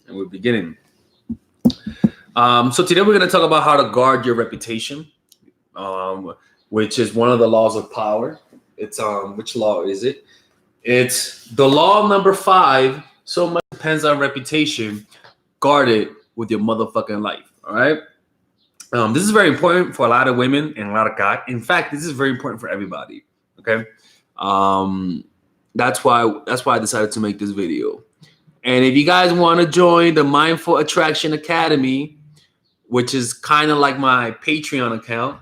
and we're beginning. So today we're going to talk about how to guard your reputation, which is one of the laws of power. It's which law is it? It's the law number 5. So much depends on reputation. Guard it with your motherfucking life. All right. This is very important for a lot of women and a lot of guys. In fact, this is very important for everybody. Okay. That's why I decided to make this video. And if you guys want to join the Mindful Attraction Academy, which is kind of like my Patreon account,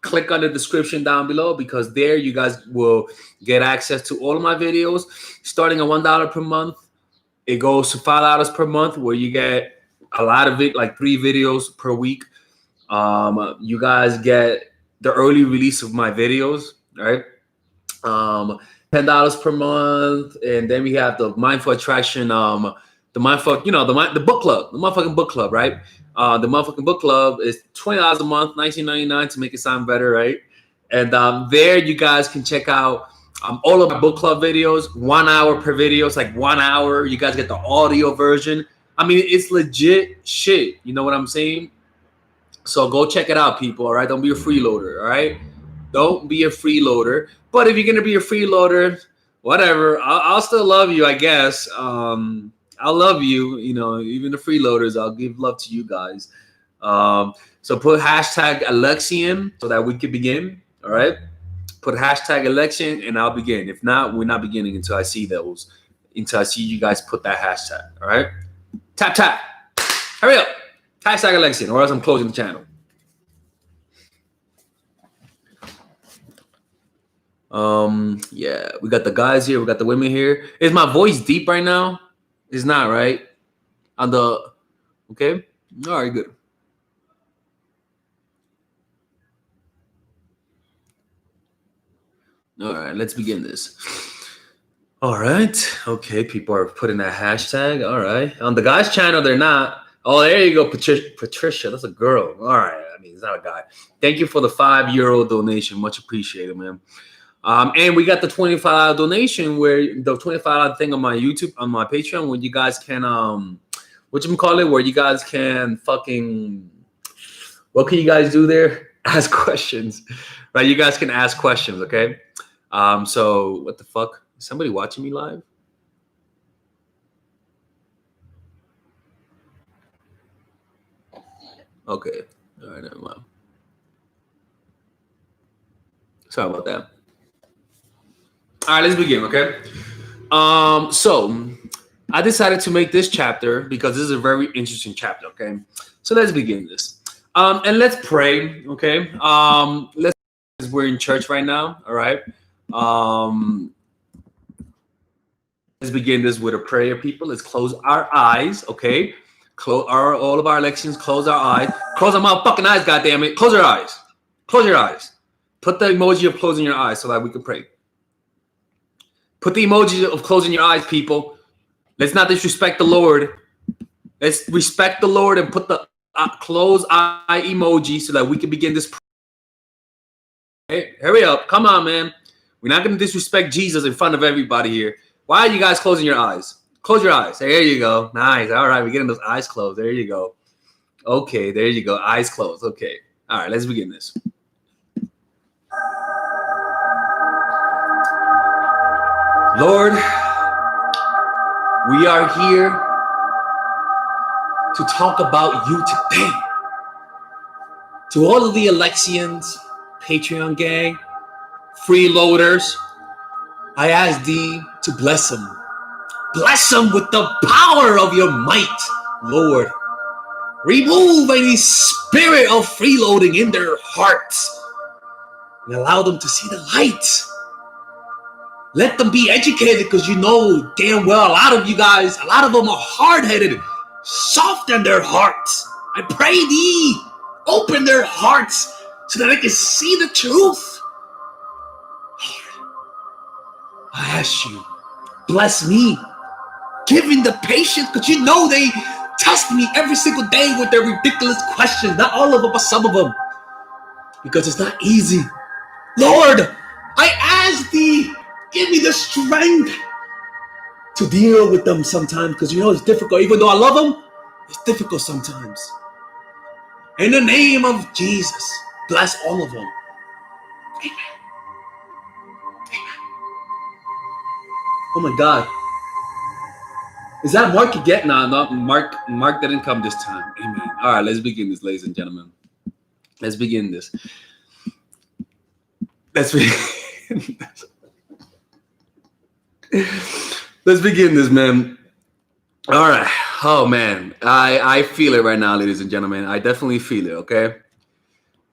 click on the description down below, because there you guys will get access to all of my videos starting at $1 per month. It goes to $5 per month, where you get a lot of it, like 3 videos per week. You guys get the early release of my videos, right? $10 per month, and then we have the Mindful Attraction, the book club, the motherfucking book club, right? The motherfucking book club is $20 a month, $19.99 to make it sound better, right? And there you guys can check out all of my book club videos, 1 hour per video. It's like 1 hour. You guys get the audio version. I mean, it's legit shit. You know what I'm saying? So go check it out, people. All right, don't be a freeloader. All right, don't be a freeloader. But if you're gonna be a freeloader, whatever, I'll still love you, I guess. I'll love you, you know, even the freeloaders. I'll give love to you guys. So put hashtag election so that we can begin. All right, put hashtag election and I'll begin. If not, we're not beginning until I see you guys put that hashtag. All right, tap tap, hurry up, hashtag election, or else I'm closing the channel. Yeah, we got the guys here, we got the women here. Is my voice deep right now? It's not, right? Okay, all right, good. All right, let's begin this. All right, okay, people are putting that hashtag. All right, on the guys' channel, they're not. Oh, there you go, Patricia. That's a girl. All right, I mean, it's not a guy. Thank you for the €5 donation. Much appreciated, man. And we got the $25 donation, where the $25 thing on my YouTube, on my Patreon, where you guys can where you guys can fucking, what can you guys do there? Ask questions, right? You guys can ask questions, okay? So what the fuck? Is somebody watching me live? Okay, all right, never mind. Sorry about that. All right, let's begin, okay? So I decided to make this chapter because this is a very interesting chapter, okay? So let's begin this. And let's pray, okay? We're in church right now, all right? Let's begin this with a prayer, people. Let's close our eyes, okay? All of our elections, close our eyes. Close our motherfucking eyes, goddammit. Close your eyes. Close your eyes. Put the emoji of closing your eyes so that we can pray. Put the emoji of closing your eyes, people. Let's not disrespect the Lord. Let's respect the Lord and put the close eye emoji so that we can begin this. Hey, hurry up. Come on, man. We're not going to disrespect Jesus in front of everybody here. Why are you guys closing your eyes? Close your eyes. There you go. Nice. All right. We're getting those eyes closed. There you go. Okay. There you go. Eyes closed. Okay. All right. Let's begin this. Lord, we are here to talk about you today. To all of the Alexians, Patreon gang, freeloaders, I ask thee to bless them. Bless them with the power of your might, Lord. Remove any spirit of freeloading in their hearts and allow them to see the light. Let them be educated, because you know damn well a lot of you guys, a lot of them are hard-headed. Soften their hearts. I pray thee, open their hearts so that they can see the truth. Lord, I ask you, bless me. Give me the patience, because you know they test me every single day with their ridiculous questions. Not all of them, but some of them. Because it's not easy. Lord, I ask thee, give me the strength to deal with them sometimes, because it's difficult. Even though I love them, it's difficult sometimes. In the name of Jesus, bless all of them. Amen. Oh my God. Is that Mark again? No, not Mark. Mark didn't come this time. Amen. All right, let's begin this, ladies and gentlemen. Let's begin this. Let's begin. Let's begin this, man. All right. Oh man, I feel it right now, ladies and gentlemen. I definitely feel it. Okay.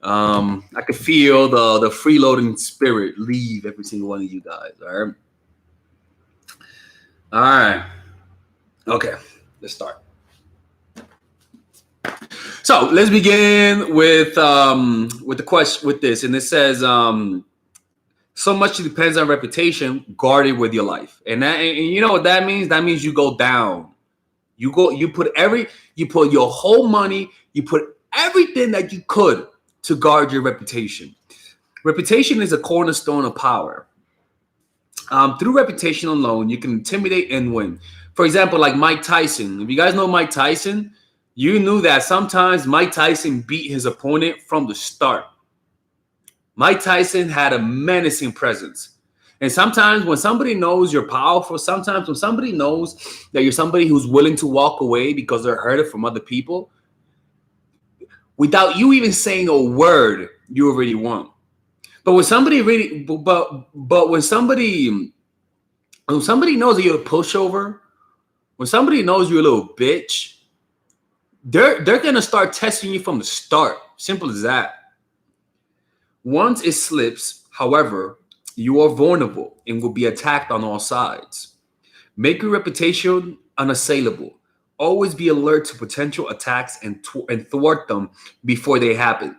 I can feel the freeloading spirit leave every single one of you guys. All right. All right. Okay. Let's start. So let's begin with the question with this, and it says so much depends on reputation. Guard it with your life, and you know what that means? That means you go down. You put your whole money, you put everything that you could to guard your reputation. Reputation is a cornerstone of power. Through reputation alone, you can intimidate and win. For example, like Mike Tyson. If you guys know Mike Tyson, you knew that sometimes Mike Tyson beat his opponent from the start. Mike Tyson had a menacing presence. And sometimes when somebody knows you're powerful, sometimes when somebody knows that you're somebody who's willing to walk away because they're hurt from other people, without you even saying a word, you already won. But when somebody really, but when somebody knows that you're a pushover, when somebody knows you're a little bitch, they're gonna start testing you from the start. Simple as that. Once it slips, however, you are vulnerable and will be attacked on all sides. Make your reputation unassailable. Always be alert to potential attacks and thwart them before they happen.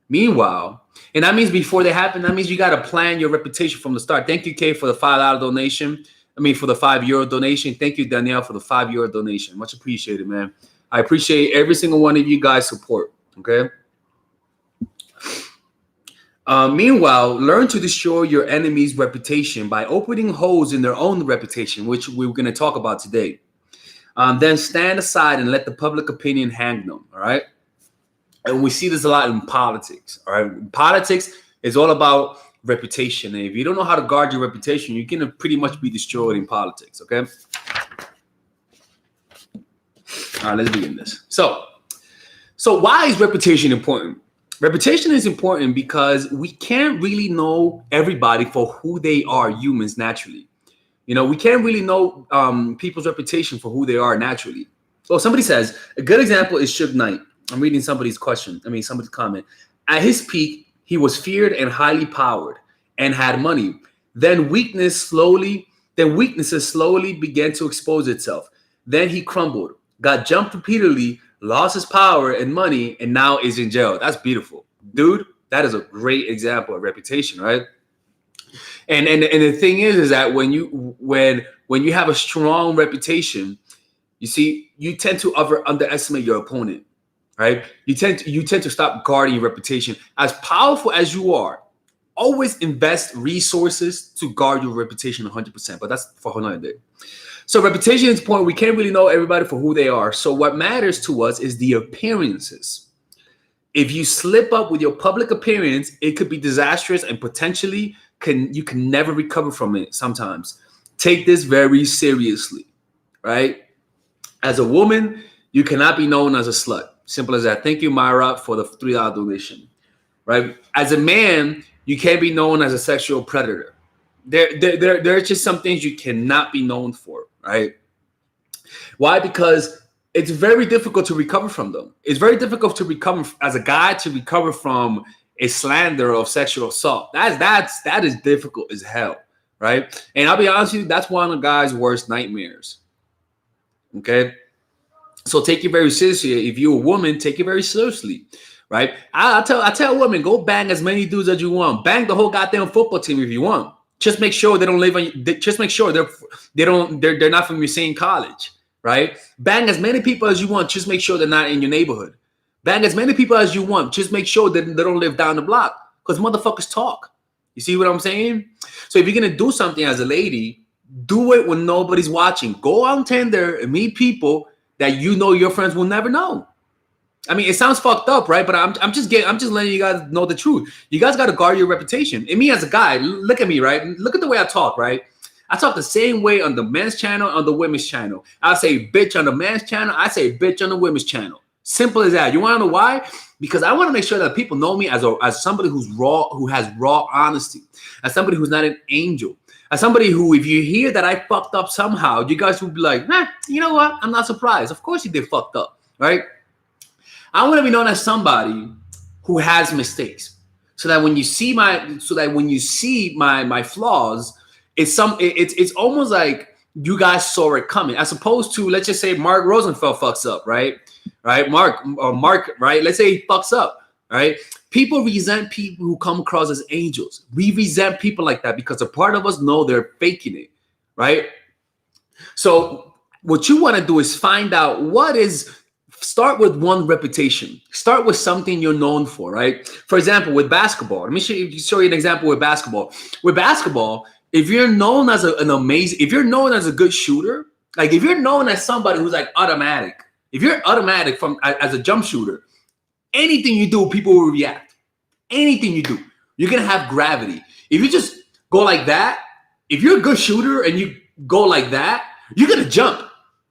Meanwhile, and that means before they happen, that means you got to plan your reputation from the start. Thank you, Kay, for the $5 donation. For the €5 donation. Thank you, Danielle, for the €5 donation. Much appreciated, man. I appreciate every single one of you guys' support. Okay. Meanwhile, learn to destroy your enemy's reputation by opening holes in their own reputation, which we're going to talk about today. Then stand aside and let the public opinion hang them. All right. And we see this a lot in politics. All right. Politics is all about reputation. And if you don't know how to guard your reputation, you're going to pretty much be destroyed in politics. Okay. All right. Let's begin this. So why is reputation important? Reputation is important because we can't really know everybody for who they are, humans, naturally. We can't really know people's reputation for who they are naturally. So somebody says, a good example is Suge Knight. I'm reading somebody's somebody's comment. At his peak, he was feared and highly powered and had money. Then weaknesses slowly began to expose itself. Then he crumbled, got jumped repeatedly, lost his power and money, and now is in jail. That's beautiful. Dude, that is a great example of reputation, right? And the thing is that when you have a strong reputation, you tend to underestimate your opponent, right? You tend to stop guarding your reputation. As powerful as you are, always invest resources to guard your reputation 100%. But that's for another day. So reputation is important. We can't really know everybody for who they are. So what matters to us is the appearances. If you slip up with your public appearance, it could be disastrous and potentially you can never recover from it sometimes. Take this very seriously, right? As a woman, you cannot be known as a slut. Simple as that. Thank you, Myra, for the $3 donation, right? As a man, you can't be known as a sexual predator. There are just some things you cannot be known for, right? Why? Because it's very difficult to recover from them. It's very difficult to recover as a guy to recover from a slander of sexual assault. That is difficult as hell, right? And I'll be honest with you, that's one of the guy's worst nightmares. Okay, so take it very seriously. If you're a woman, take it very seriously, right? I tell women, go bang as many dudes as you want. Bang the whole goddamn football team if you want. Just make sure they don't live on. Just make sure they're not from your same college, right? Bang as many people as you want. Just make sure they're not in your neighborhood. Bang as many people as you want. Just make sure that they don't live down the block, because motherfuckers talk. You see what I'm saying? So if you're gonna do something as a lady, Do it when nobody's watching. Go on Tinder and meet people that you know your friends will never know. I mean, it sounds fucked up, right? But I'm just letting you guys know the truth. You guys got to guard your reputation. And me as a guy, look at me, right? Look at the way I talk, right? I talk the same way on the men's channel, on the women's channel. I say bitch on the men's channel. I say bitch on the women's channel. Simple as that. You want to know why? Because I want to make sure that people know me as somebody who's raw, who has raw honesty, as somebody who's not an angel, as somebody who, if you hear that I fucked up somehow, you guys will be like, nah, you know what? I'm not surprised. Of course you did fucked up, right? I want to be known as somebody who has mistakes, so that when you see my flaws, it's almost like you guys saw it coming, as opposed to, let's just say Mark Rosenfeld fucks up, right? Mark, right? Let's say he fucks up, right? People resent people who come across as angels. We resent people like that because a part of us know they're faking it, right? So what you want to do is find out start with one reputation. Start with something you're known for, right? For example, with basketball, let me show you an example with basketball. With basketball, if you're known as if you're known as a good shooter, like if you're known as somebody who's like automatic, if you're automatic as a jump shooter, anything you do, people will react. Anything you do, you're gonna have gravity. If you just go like that, if you're a good shooter and you go like that, you're gonna jump.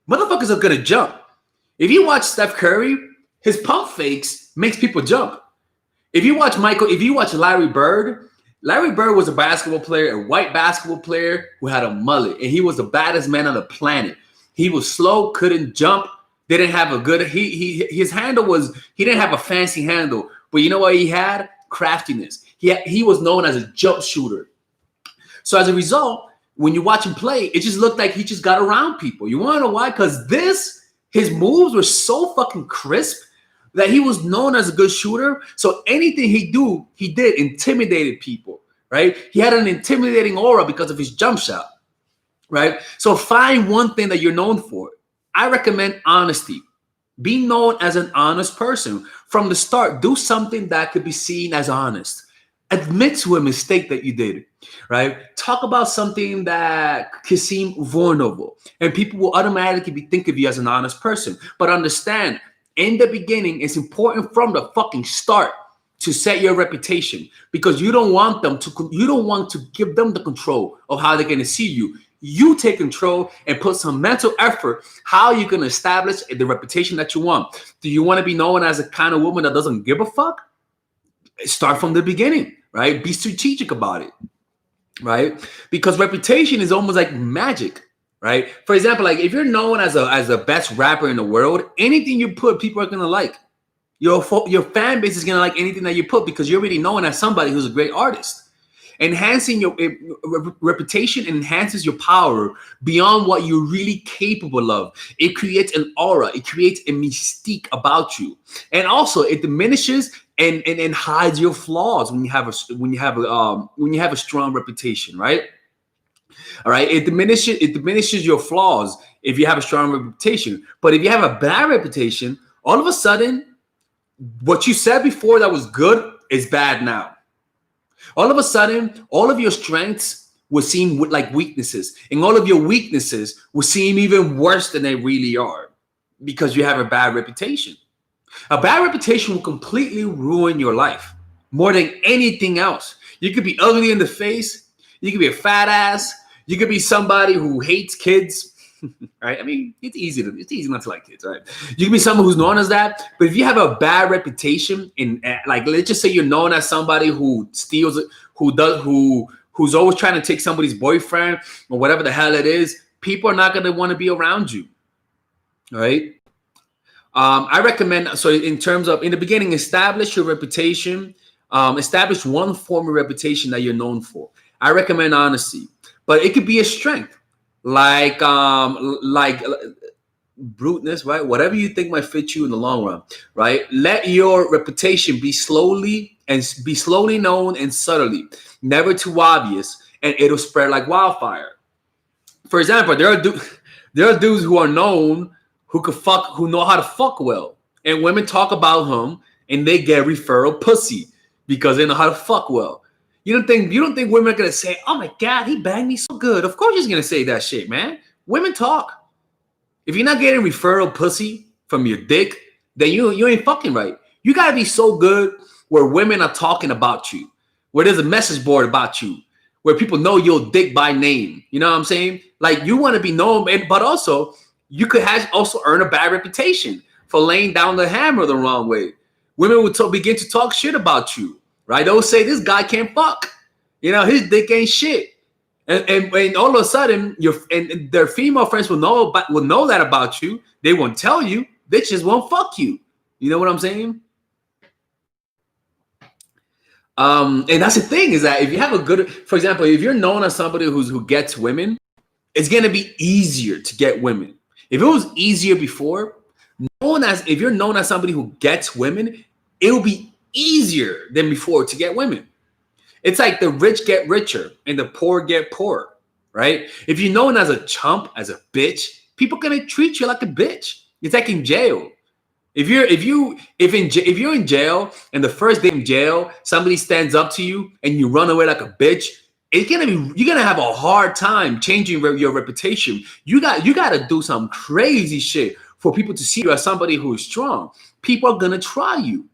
Motherfuckers are gonna jump. If you watch Steph Curry, his pump fakes makes people jump. If you watch Larry Bird was a basketball player, a white basketball player who had a mullet, and he was the baddest man on the planet. He was slow, couldn't jump, didn't have a good, his handle was, he didn't have a fancy handle, but you know what he had? Craftiness. He was known as a jump shooter. So as a result, when you watch him play, it just looked like he just got around people. You want to know why? Because his moves were so fucking crisp that he was known as a good shooter. So anything he did intimidated people, right? He had an intimidating aura because of his jump shot, right? So find one thing that you're known for. I recommend honesty. Be known as an honest person. From the start, do something that could be seen as honest. Admit to a mistake that you did, right? Talk about something that could seem vulnerable, and people will automatically think of you as an honest person. But understand, in the beginning, it's important from the fucking start to set your reputation, because you don't want to give them the control of how they're going to see you. You take control and put some mental effort how you can establish the reputation that you want. Do you want to be known as a kind of woman that doesn't give a fuck? Start from the beginning, right? Be strategic about it, right? Because reputation is almost like magic, right? For example, like if you're known as the best rapper in the world, anything you put, people are gonna like. Your fan base is gonna like anything that you put, because you're already known as somebody who's a great artist. Enhancing your reputation enhances your power beyond what you're really capable of. It creates an aura. It creates a mystique about you, and also it diminishes and hides your flaws when you have a strong reputation, right? All right, it diminishes your flaws if you have a strong reputation. But if you have a bad reputation, all of a sudden, what you said before that was good is bad now. All of a sudden, all of your strengths will seem like weaknesses, and all of your weaknesses will seem even worse than they really are, because you have a bad reputation. A bad reputation will completely ruin your life more than anything else. You could be ugly in the face. You could be a fat ass. You could be somebody who hates kids. Right? I mean, it's easy not to like kids, right? You can be someone who's known as that, but if you have a bad reputation, in like, let's just say you're known as somebody who steals, who's always trying to take somebody's boyfriend or whatever the hell it is, people are not going to want to be around you, right? I recommend, so in terms of, in the beginning, establish your reputation, establish one form of reputation that you're known for. I recommend honesty, but it could be a strength. Like bruteness, right? Whatever you think might fit you in the long run, right? Let your reputation be slowly known and subtly, never too obvious, and it'll spread like wildfire. For example, there are dudes who are known who know how to fuck well, and women talk about them and they get referral pussy because they know how to fuck well. You don't think women are gonna say, "Oh my God, he banged me so good"? Of course, she's gonna say that shit, man. Women talk. If you're not getting referral pussy from your dick, then you ain't fucking right. You gotta be so good where women are talking about you, where there's a message board about you, where people know your dick by name. You know what I'm saying? Like you want to be known, but also you could have also earn a bad reputation for laying down the hammer the wrong way. Women will begin to talk shit about you, right? They'll say this guy can't fuck. You know, his dick ain't shit. And all of a sudden, and their female friends will know that about you. They won't tell you. They just won't fuck you. You know what I'm saying? And that's the thing is that if you have a good, for example, if you're known as somebody who gets women, it's gonna be easier to get women. If it was easier before, if you're known as somebody who gets women, it will be easier than before to get women. It's like the rich get richer and the poor get poorer, right? If you're known as a chump, as a bitch, people gonna treat you like a bitch. It's like in jail. If you're in jail and the first day in jail, somebody stands up to you and you run away like a bitch, you're gonna have a hard time changing your reputation. You got to do some crazy shit for people to see you as somebody who is strong. People are gonna try you.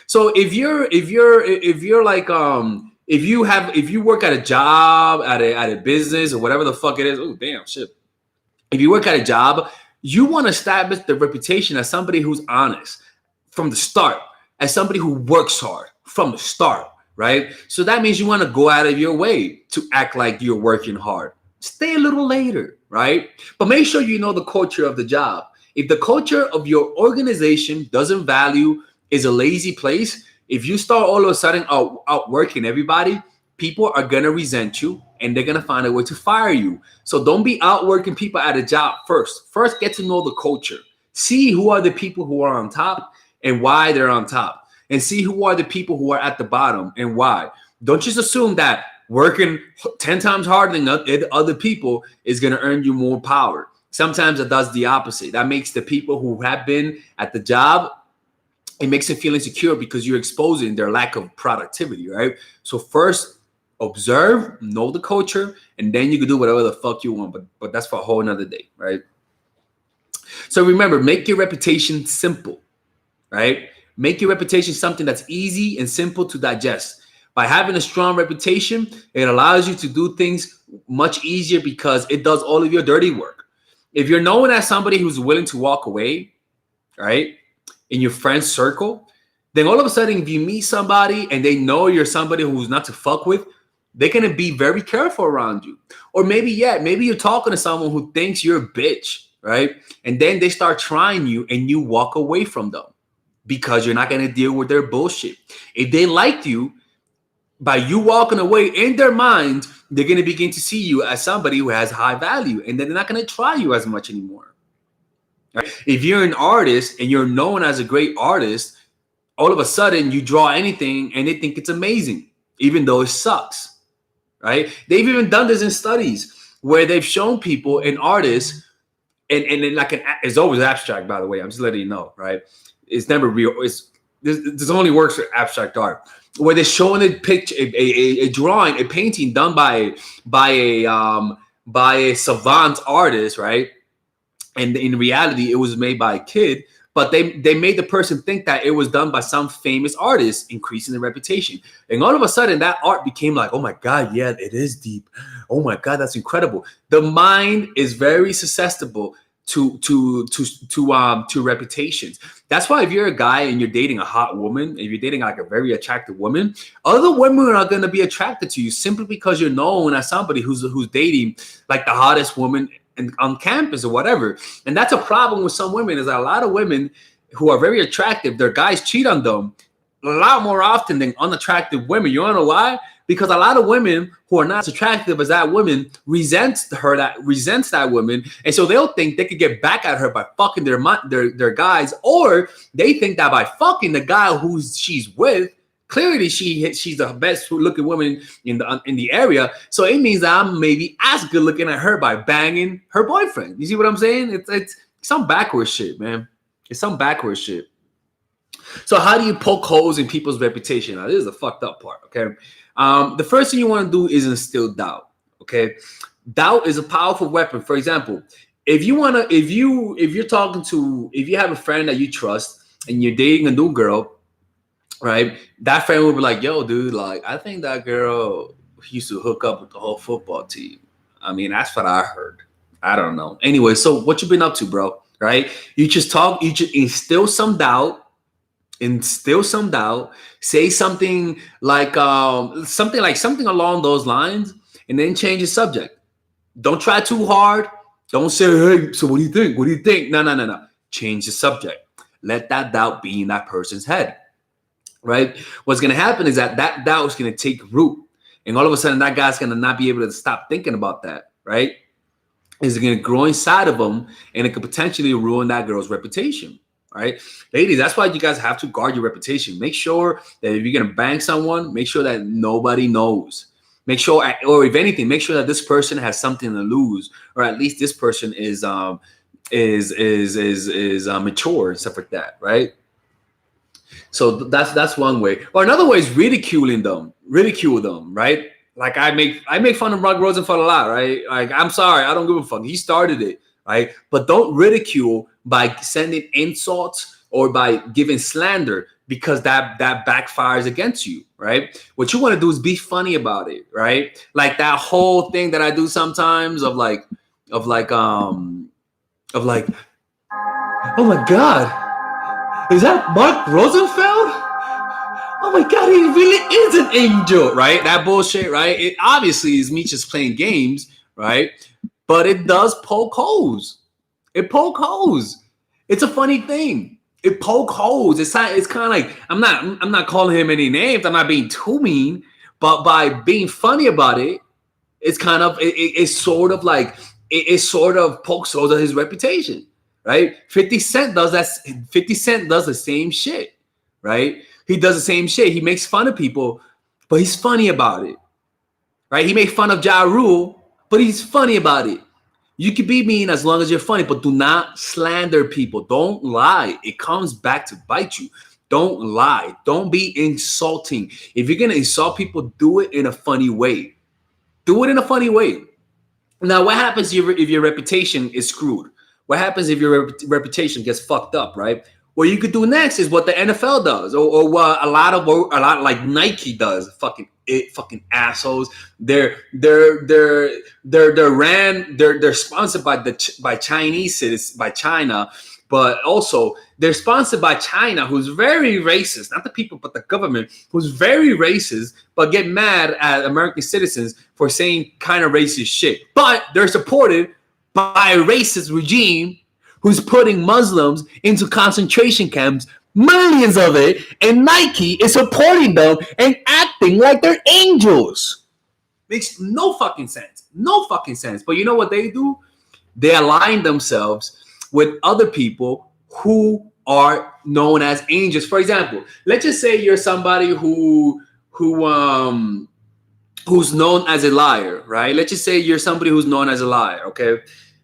So if you work at a job, at a business or whatever the fuck it is, oh damn shit. If you work at a job, you want to establish the reputation as somebody who's honest from the start, as somebody who works hard from the start, right? So that means you want to go out of your way to act like you're working hard. Stay a little later, right? But make sure you know the culture of the job. If the culture of your organization doesn't value, is a lazy place, if you start all of a sudden outworking everybody, people are going to resent you and they're going to find a way to fire you. So don't be outworking people at a job first. First, get to know the culture. See who are the people who are on top and why they're on top. And see who are the people who are at the bottom and why. Don't just assume that working 10 times harder than other people is going to earn you more power. Sometimes it does the opposite. That makes the people who have been at the job, it makes them feel insecure because you're exposing their lack of productivity, right? So first, observe, know the culture, and then you can do whatever the fuck you want. But that's for a whole nother day, right? So remember, make your reputation simple, right? Make your reputation something that's easy and simple to digest. By having a strong reputation, it allows you to do things much easier because it does all of your dirty work. If you're known as somebody who's willing to walk away, right, in your friend circle, then all of a sudden, if you meet somebody and they know you're somebody who's not to fuck with, they're going to be very careful around you. Or maybe you're talking to someone who thinks you're a bitch, right? And then they start trying you and you walk away from them because you're not going to deal with their bullshit. If they liked you, by you walking away, in their mind, they're going to begin to see you as somebody who has high value, and then they're not going to try you as much anymore. Right? If you're an artist and you're known as a great artist, all of a sudden you draw anything and they think it's amazing, even though it sucks, right? They've even done this in studies where they've shown people an artist, and it's always abstract, by the way. I'm just letting you know, right? It's never real. This only works for abstract art, where they're showing a picture, a drawing, a painting done by a savant artist, right? And in reality, it was made by a kid, but they made the person think that it was done by some famous artist, increasing the reputation. And all of a sudden, that art became like, oh my God, yeah, it is deep. Oh my God, that's incredible. The mind is very susceptible to reputations. That's why if you're a guy and you're dating a hot woman, if you're dating like a very attractive woman, other women are going to be attracted to you simply because you're known as somebody who's dating like the hottest woman on campus or whatever. And that's a problem with some women, is that a lot of women who are very attractive, their guys cheat on them a lot more often than unattractive women. You want to know why? Because a lot of women who are not as attractive as that woman resents that woman. And so they'll think they could get back at her by fucking their guys, or they think that by fucking the guy who she's with, clearly she's the best looking woman in the area. So it means that I'm maybe as good looking at her by banging her boyfriend. You see what I'm saying? It's some backwards shit, man. It's some backwards shit. So how do you poke holes in people's reputation? Now, this is the fucked up part. Okay, the first thing you want to do is instill doubt. Okay, doubt is a powerful weapon. For example, if you want to, if you're talking to, if you have a friend that you trust and you're dating a new girl, right? That friend will be like, "Yo, dude, like I think that girl used to hook up with the whole football team. I mean, that's what I heard. I don't know. Anyway, so what you been up to, bro? Right? You just talk. You just instill some doubt, say something along those lines, and then change the subject. Don't try too hard. Don't say, hey, so what do you think? What do you think? No, no, no, no. Change the subject. Let that doubt be in that person's head, right? What's going to happen is that doubt is going to take root, and all of a sudden that guy's going to not be able to stop thinking about that, right? Is going to grow inside of them, and it could potentially ruin that girl's reputation. Right, ladies, that's why you guys have to guard your reputation. Make sure that if you're gonna bang someone, make sure that nobody knows. Make sure, or if anything, make sure that this person has something to lose, or at least this person is mature and stuff like that, right? So that's one way. Or another way is ridicule them, right? Like I make fun of Rock Rosenfeld a lot, right? Like I'm sorry, I don't give a fuck. He started it, right? But don't ridicule by sending insults or by giving slander, because that backfires against you, right? What you want to do is be funny about it, right? Like that whole thing that I do sometimes of like of like, oh my god, is that Mark Rosenfeld? Oh my god, he really is an angel, right? That bullshit, right? It obviously is me just playing games, right? But it does poke holes. It poke holes. It's a funny thing. It poke holes. It's kind of like I'm not calling him any names. I'm not being too mean, but by being funny about it, it's kind of it's sort of like it sort of pokes holes at his reputation, right? 50 Cent does that. 50 Cent does the same shit, right? He does the same shit. He makes fun of people, but he's funny about it, right? He made fun of Ja Rule, but he's funny about it. You can be mean as long as you're funny, but do not slander people. Don't lie. It comes back to bite you. Don't lie. Don't be insulting. If you're going to insult people, do it in a funny way. Do it in a funny way. Now, what happens if your reputation is screwed? What happens if your reputation gets fucked up, right? What you could do next is what the NFL does, or what a lot like Nike does. Fucking assholes. They're sponsored by Chinese by China, but also they're sponsored by China, who's very racist. Not the people, but the government, who's very racist, but get mad at American citizens for saying kind of racist shit. But they're supported by a racist regime who's putting Muslims into concentration camps, millions of it, and Nike is supporting them and acting like they're angels. Makes no fucking sense. No fucking sense. But you know what they do? They align themselves with other people who are known as angels. For example, let's just say you're somebody who's known as a liar, right? Let's just say you're somebody who's known as a liar, okay?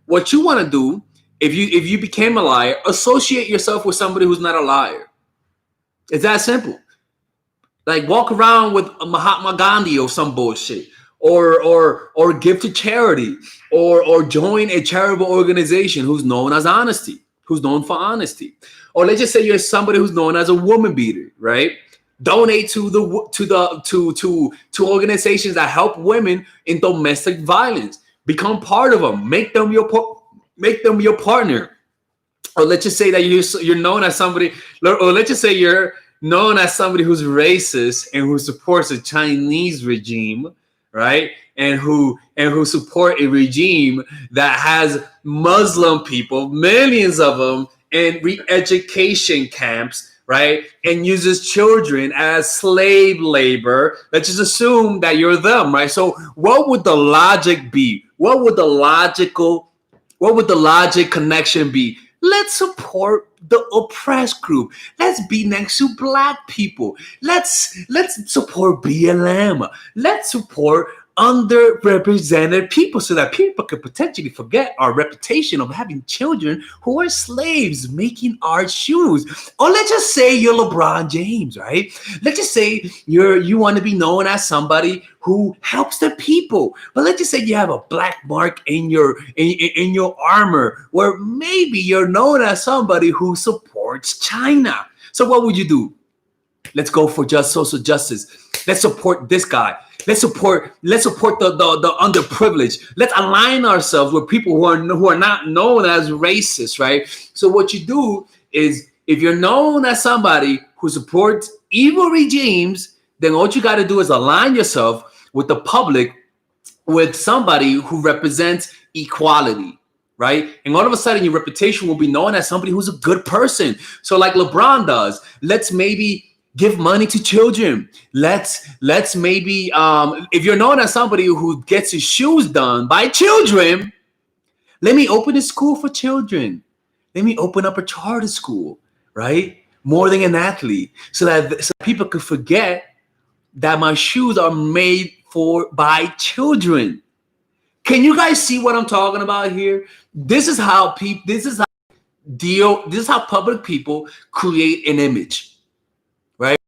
What you want to do, if you became a liar, associate yourself with somebody who's not a liar. It's that simple. Like walk around with a Mahatma Gandhi or some bullshit, or give to charity, or join a charitable organization who's known as honesty, who's known for honesty. Or let's just say you're somebody who's known as a woman beater, right? Donate to organizations that help women in domestic violence. Become part of them. Make them your partner. Or let's just say that you're known as somebody, or let's just say you're known as somebody who's racist and who supports a Chinese regime, right? And who support a regime that has Muslim people, millions of them, in re-education camps, right? And uses children as slave labor. Let's just assume that you're them, right? So what would the logic be? What would the logic connection be? Let's support the oppressed group. Let's be next to black people. Let's support BLM. Let's support underrepresented people so that people could potentially forget our reputation of having children who are slaves making our shoes. Or let's just say you're LeBron James, right? Let's just say you want to be known as somebody who helps the people. But let's just say you have a black mark in your armor, where maybe you're known as somebody who supports China. So what would you do? Let's go for just social justice. Let's support this guy. Let's support the underprivileged. Let's align ourselves with people who are not known as racist, right? So what you do is, if you're known as somebody who supports evil regimes, then what you got to do is align yourself with the public, with somebody who represents equality, right? And all of a sudden, your reputation will be known as somebody who's a good person. So like LeBron does, let's maybe give money to children. Let's maybe, if you're known as somebody who gets his shoes done by children, let me open a school for children. Let me open up a charter school, right? More than an athlete, so that people could forget that my shoes are made by children. Can you guys see what I'm talking about here? This is how public people create an image. Right?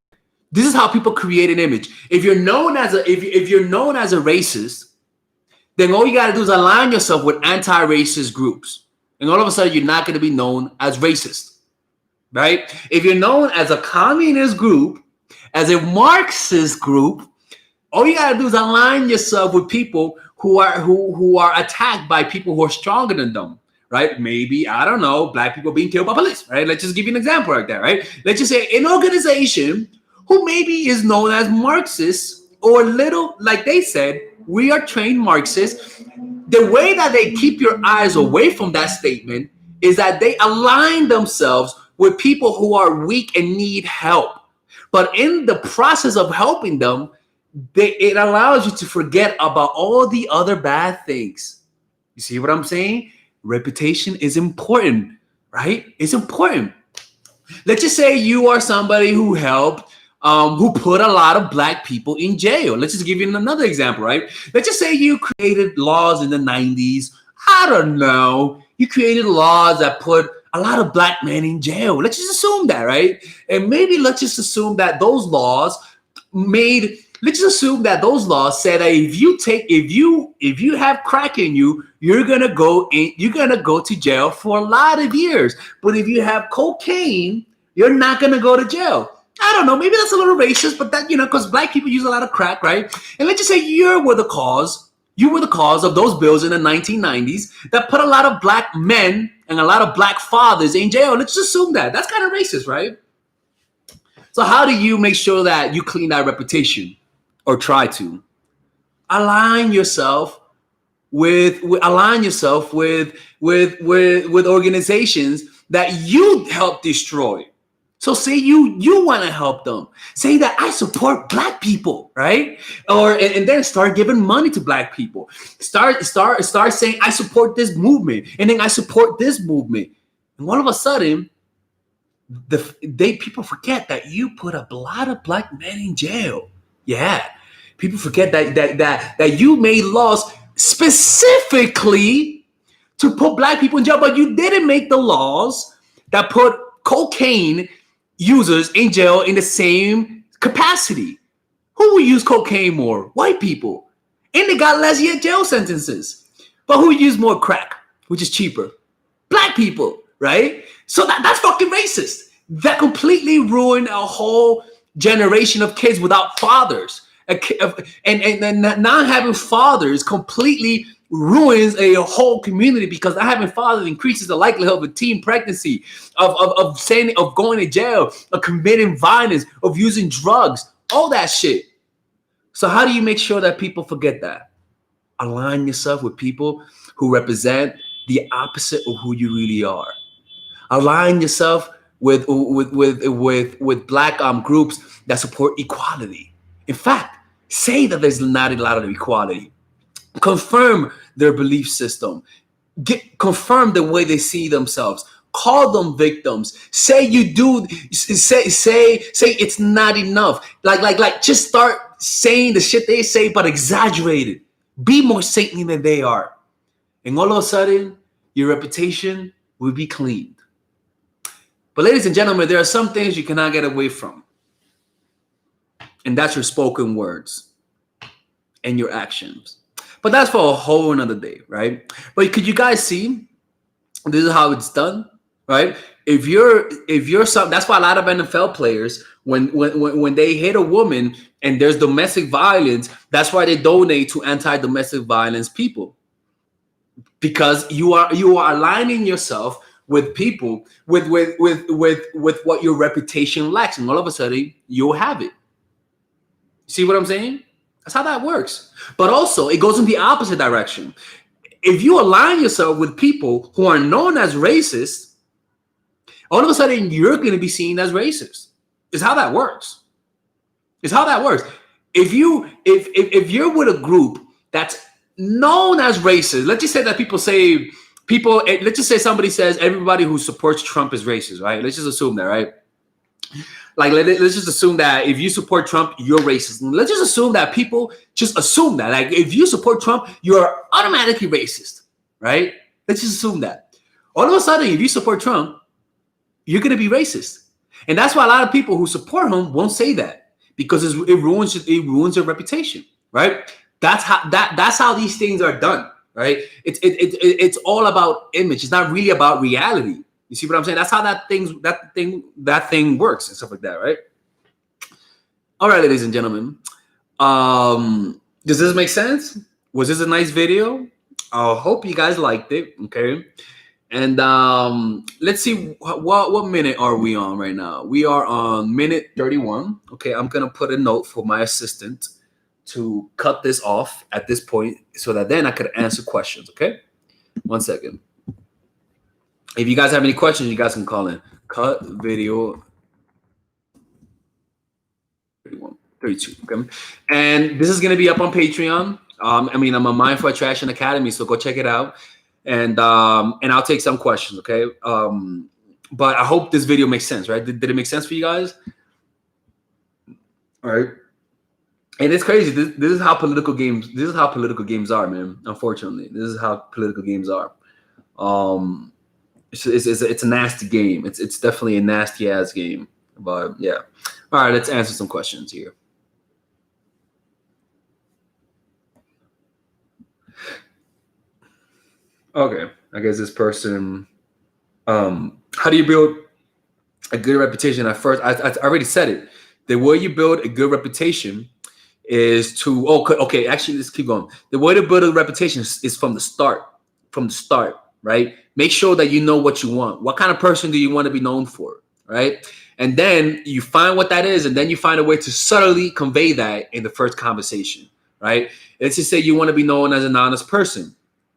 This is how people create an image. If you're known as a racist, then all you got to do is align yourself with anti-racist groups, and all of a sudden you're not going to be known as racist, right? If you're known as a communist group, as a Marxist group, all you got to do is align yourself with people who are attacked by people who are stronger than them. Right? Maybe, I don't know, black people being killed by police, right? Let's just give you an example like that, right? Let's just say an organization who maybe is known as Marxist, or like they said, we are trained Marxists. The way that they keep your eyes away from that statement is that they align themselves with people who are weak and need help. But in the process of helping them, it allows you to forget about all the other bad things. You see what I'm saying? Reputation is important, right? It's important. Let's just say you are somebody who helped, who put a lot of black people in jail. Let's just give you another example, right? Let's just say you created laws in the 90s. I don't know. You created laws that put a lot of black men in jail. Let's just assume that, right? And maybe let's just assume that those laws said that if you have crack in you, you're gonna go to jail for a lot of years. But if you have cocaine, you're not gonna go to jail. I don't know, maybe that's a little racist, but that, because black people use a lot of crack, right? And let's just say you were the cause of those bills in the 1990s that put a lot of black men and a lot of black fathers in jail. Let's just assume that. That's kind of racist, right? So how do you make sure that you clean that reputation? Or try to align yourself with organizations that you help destroy. So say you want to help them. Say that I support black people, right? And then start giving money to black people. Start saying I support this movement, and then I support this movement. And all of a sudden, people forget that you put a lot of black men in jail. Yeah. People forget that you made laws specifically to put black people in jail, but you didn't make the laws that put cocaine users in jail in the same capacity. Who will use cocaine more? White people. And they got less yet jail sentences. But who use more crack, which is cheaper? Black people, right? So that's fucking racist. That completely ruined a whole generation of kids without fathers. And not having fathers completely ruins a whole community, because not having fathers increases the likelihood of a teen pregnancy, of going to jail, of committing violence, of using drugs, all that shit. So how do you make sure that people forget that? Align yourself with people who represent the opposite of who you really are. Align yourself with black groups that support equality. In fact, say that there's not a lot of equality. Confirm their belief system. Confirm the way they see themselves. Call them victims. Say you do. Say it's not enough. Like just start saying the shit they say, but exaggerated. Be more saintly than they are. And all of a sudden, your reputation will be cleaned. But ladies and gentlemen, there are some things you cannot get away from. And that's your spoken words and your actions. But that's for a whole another day, right? But could you guys see? This is how it's done, right? If you're some, that's why a lot of NFL players, when they hit a woman and there's domestic violence, that's why they donate to anti-domestic violence people, because you are aligning yourself with people with what your reputation lacks, and all of a sudden you'll have it. See what I'm saying? That's how that works. But also, it goes in the opposite direction. If you align yourself with people who are known as racist, all of a sudden you're going to be seen as racist. It's how that works. It's how that works. If you're with a group that's known as racist, let's just say that let's just say somebody says everybody who supports Trump is racist, right? Let's just assume that, right? Like, let's just assume that if you support Trump, you're racist. And let's just assume that people just assume that. Like, if you support Trump, you're automatically racist, right? Let's just assume that. All of a sudden, if you support Trump, you're going to be racist. And that's why a lot of people who support him won't say that, because it ruins your reputation, right? That's how these things are done, right? It's all about image. It's not really about reality. You see what I'm saying? That's how that thing works and stuff like that, right? All right, ladies and gentlemen. Does this make sense? Was this a nice video? I hope you guys liked it. Okay. And let's see what minute are we on right now? We are on minute 31. Okay, I'm gonna put a note for my assistant to cut this off at this point so that then I could answer questions. Okay, 1 second. If you guys have any questions, you guys can call in. Cut video 31, 32. Okay. And this is going to be up on Patreon. I'm a Mindful Attraction Academy, so go check it out. And I'll take some questions, okay? But I hope this video makes sense, right? Did it make sense for you guys? All right. And it's crazy. This is how political games are, man. Unfortunately, this is how political games are. It's a nasty game. It's definitely a nasty ass game. But yeah. All right, let's answer some questions here. Okay, I guess this person. How do you build a good reputation? At first, I already said it. The way you build a good reputation is to. Okay. Actually, let's keep going. The way to build a reputation is from the start. From the start. Right? Make sure that you know what you want. What kind of person do you want to be known for? Right? And then you find what that is, and then you find a way to subtly convey that in the first conversation. Right? Let's just say you want to be known as an honest person.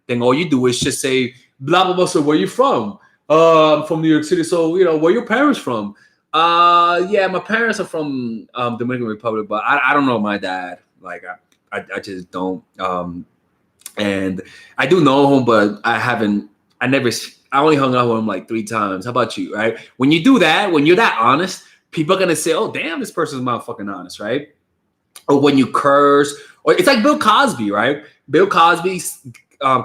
Then all you do is just say, blah, blah, blah. So where you from? I'm from New York City. So, where your parents from? Yeah, my parents are from Dominican Republic, but I don't know my dad. Like, I just don't. And I do know him, but I only hung out with him like 3 times. How about you, right? When you do that, when you're that honest, people are going to say, oh, damn, this person's motherfucking honest, right? Or when you curse, or it's like Bill Cosby, right? Bill Cosby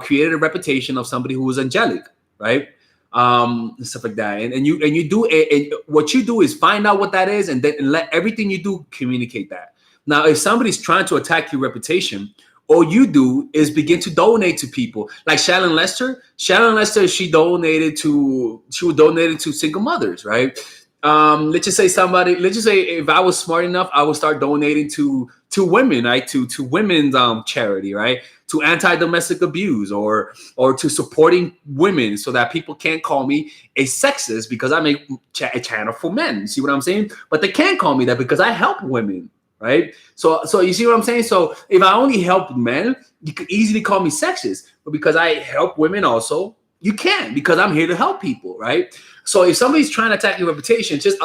created a reputation of somebody who was angelic, right? And stuff like that. And you do it. And what you do is find out what that is, and then let everything you do communicate that. Now, if somebody's trying to attack your reputation, all you do is begin to donate to people. Like Shannon Lester, she donated to single mothers, right? Let's just say if I was smart enough, I would start donating to women, right? To women's charity, right? To anti-domestic abuse or to supporting women, so that people can't call me a sexist because I make a channel for men. See what I'm saying? But they can't call me that because I help women, right? So you see what I'm saying? So if I only help men, you could easily call me sexist. But because I help women also, you can't, because I'm here to help people, right? So if somebody's trying to attack your reputation, just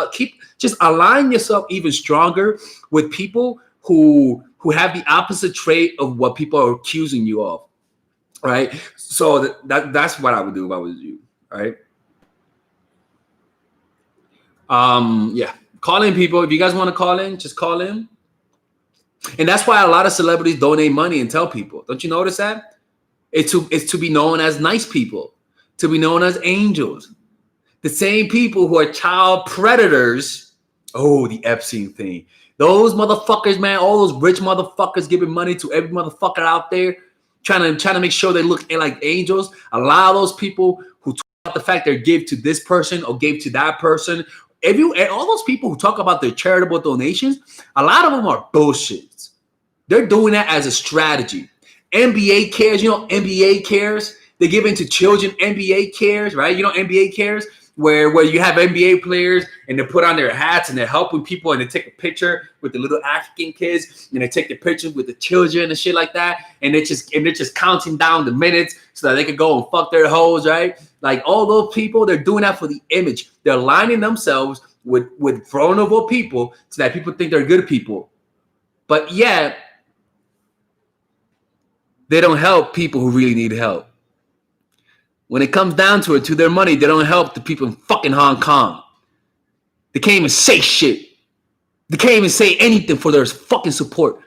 align yourself even stronger with people who have the opposite trait of what people are accusing you of, right? So that's what I would do if I was you, right? Yeah, call in, people. If you guys want to call in, just call in. And that's why a lot of celebrities donate money and tell people. Don't you notice that? It's to be known as nice people, to be known as angels. The same people who are child predators. Oh, the Epstein thing. Those motherfuckers, man, all those rich motherfuckers giving money to every motherfucker out there, trying to make sure they look like angels. A lot of those people who talk about the fact they gave to this person or gave to that person, all those people who talk about their charitable donations, a lot of them are bullshit. They're doing that as a strategy. NBA cares, NBA cares. They give into children. NBA cares, right? NBA cares, where you have NBA players and they put on their hats and they're helping people and they take a picture with the little African kids and they take the picture with the children and shit like that, and they're just counting down the minutes so that they can go and fuck their hoes, right? Like all those people, they're doing that for the image. They're aligning themselves with vulnerable people so that people think they're good people, but yet they don't help people who really need help. When it comes down to it, to their money, they don't help the people in fucking Hong Kong. They can't even say shit. They can't even say anything for their fucking support.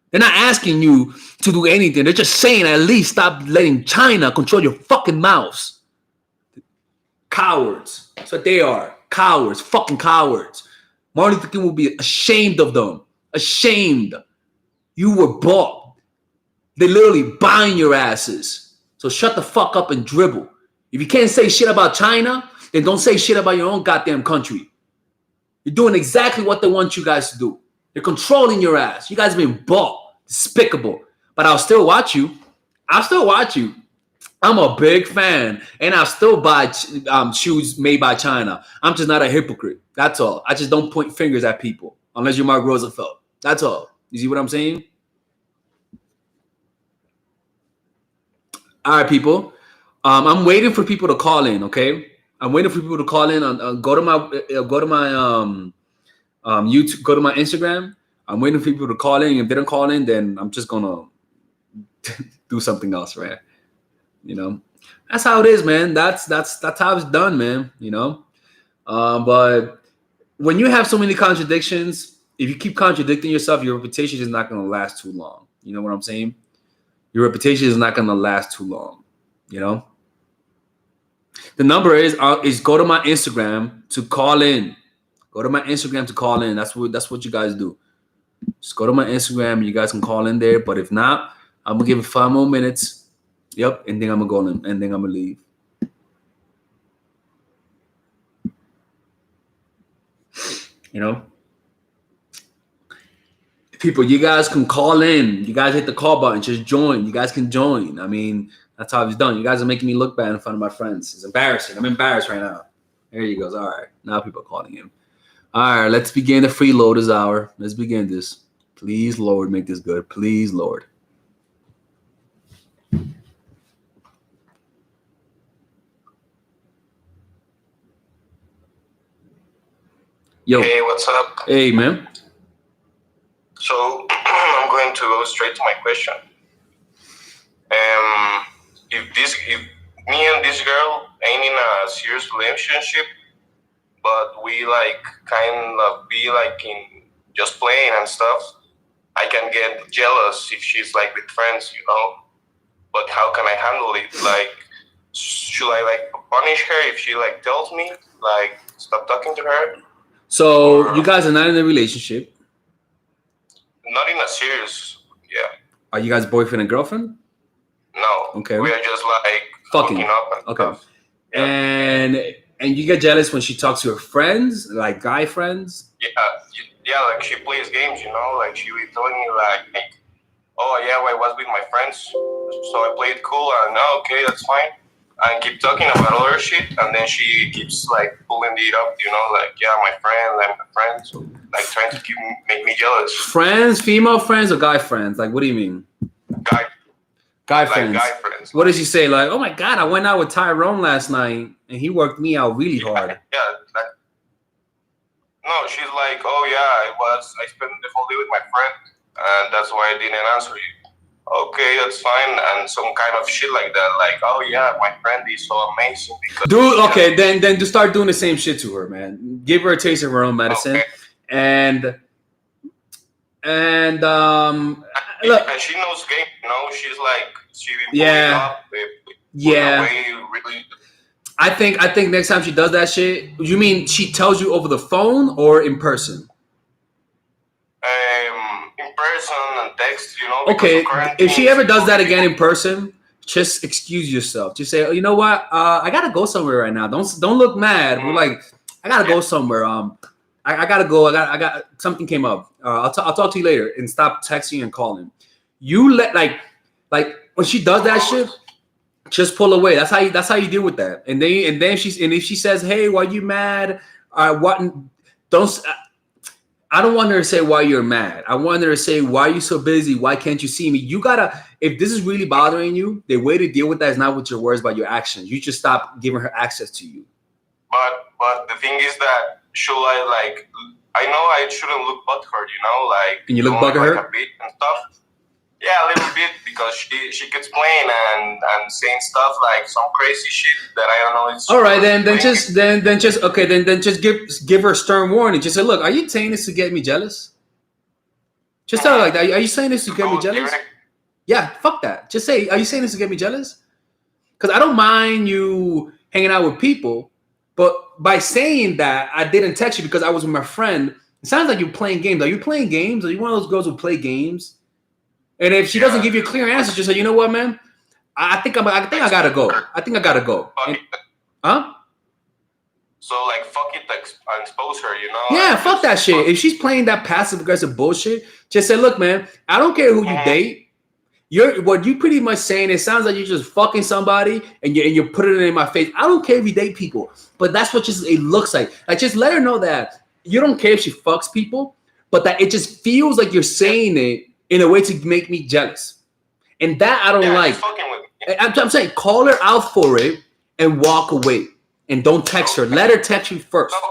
They're not asking you to do anything. They're just saying, at least stop letting China control your fucking mouths. Cowards. That's what they are. Cowards. Fucking cowards. Martin Luther King will be ashamed of them. Ashamed. You were bought. They literally buying your asses. So shut the fuck up and dribble. If you can't say shit about China, then don't say shit about your own goddamn country. You're doing exactly what they want you guys to do. They're controlling your ass. You guys have been bought. Despicable. But I'll still watch you. I'll still watch you. I'm a big fan. And I'll still buy shoes made by China. I'm just not a hypocrite. That's all. I just don't point fingers at people. Unless you're Mark Roosevelt. That's all. You see what I'm saying? All right, people. I'm waiting for people to call in. Okay, I'm waiting for people to call in. Go to my YouTube. Go to my Instagram. I'm waiting for people to call in. If they don't call in, then I'm just gonna do something else, right? That's how it is, man. That's how it's done, man. But when you have so many contradictions, if you keep contradicting yourself, your reputation is not gonna last too long. You know what I'm saying? Your reputation is not gonna last too long. The number is go to my Instagram to call in. Go to my Instagram to call in. That's what you guys do. Just go to my Instagram. You guys can call in there. But if not, I'm gonna give it 5 more minutes. Yep, and then I'm gonna go in, and then I'm gonna leave. People, you guys can call in. You guys hit the call button. Just join. You guys can join. I mean, that's how it's done. You guys are making me look bad in front of my friends. It's embarrassing. I'm embarrassed right now. There he goes. All right. Now people are calling him. All right. Let's begin the freeloaders hour. Let's begin this. Please, Lord, make this good. Please, Lord. Yo. Hey, what's up? Hey, man. So I'm going to go straight to my question. If me and this girl ain't in a serious relationship, but we kind of be in just playing and stuff, I can get jealous if she's with friends, But how can I handle it? Should I punish her if she tells me stop talking to her? So you guys are not in a relationship? Not in a serious, yeah. Are you guys boyfriend and girlfriend? No. Okay. We are just fucking up and okay. stuff. Yeah. And you get jealous when she talks to her friends, like guy friends? Yeah, she plays games, she be telling me oh yeah, I was with my friends, so I played cool, and okay, that's fine. And keep talking about other shit, and then she keeps pulling it up, yeah, my friend, I'm a friend, so trying to make me jealous. Friends, female friends or guy friends? What do you mean? Guy friends. Guy friends. What did she say? Oh my God, I went out with Tyrone last night and he worked me out really hard. Yeah. No, she's oh yeah, I spent the whole day with my friend, and that's why I didn't answer you. Okay, that's fine, and some kind of shit like that. Oh yeah, my friend is so amazing because. Dude, okay, then to start doing the same shit to her, man. Give her a taste of her own medicine, okay. and And look, And she knows game. You know, she's like she been pulling yeah, up, pulling yeah. away. Really, I think next time she does that shit, you mean she tells you over the phone or in person? in person and text. You know, because of Okay, if she quarantines, ever does that people. again in person, just excuse yourself. Just say, oh, you know what? I gotta go somewhere right now. Don't look mad. We're like, I gotta go somewhere. I gotta go. I got something came up. I'll talk to you later. And stop texting and calling. You let like when she does that shit, just pull away. That's how you deal with that. And then if she says, hey, why you mad? What? Don't. I don't want her to say why you're mad. I want her to say why you so busy. Why can't you see me? You gotta. If this is really bothering you, the way to deal with that is not with your words, but your actions. You just stop giving her access to you. But the thing is that should I like? I know I shouldn't look butthurt. You know, like And you look doing, like butthurt? a bit and stuff. Yeah, a little bit because she keeps playing and saying stuff like some crazy shit that I don't know. It's All right, then playing. just okay, then just give her a stern warning. Just say, look, are you saying this to get me jealous? Just tell her like that. Are you saying this to get me jealous? Direct. Yeah, fuck that. Just say, are you saying this to get me jealous? Because I don't mind you hanging out with people, but by saying that, I didn't text you because I was with my friend. It sounds like you're playing games. Are you playing games? Are you one of those girls who play games? And if she doesn't give you a clear answer, just say, you know what, man? I think I gotta go. I think I gotta go. Fuck it. Huh? So like fuck it, expose her, you know? Yeah, Like, fuck that shit. If she's playing that passive aggressive bullshit, just say, look, man, I don't care who you date. What you pretty much saying, it sounds like you're just fucking somebody and you're putting it in my face. I don't care if you date people, but that's what it looks like. Like, just let her know that you don't care if she fucks people, but that it just feels like you're saying it in a way to make me jealous. And that I don't like. Fucking with me. I'm saying call her out for it and walk away. And don't text her. Let her text you first. No,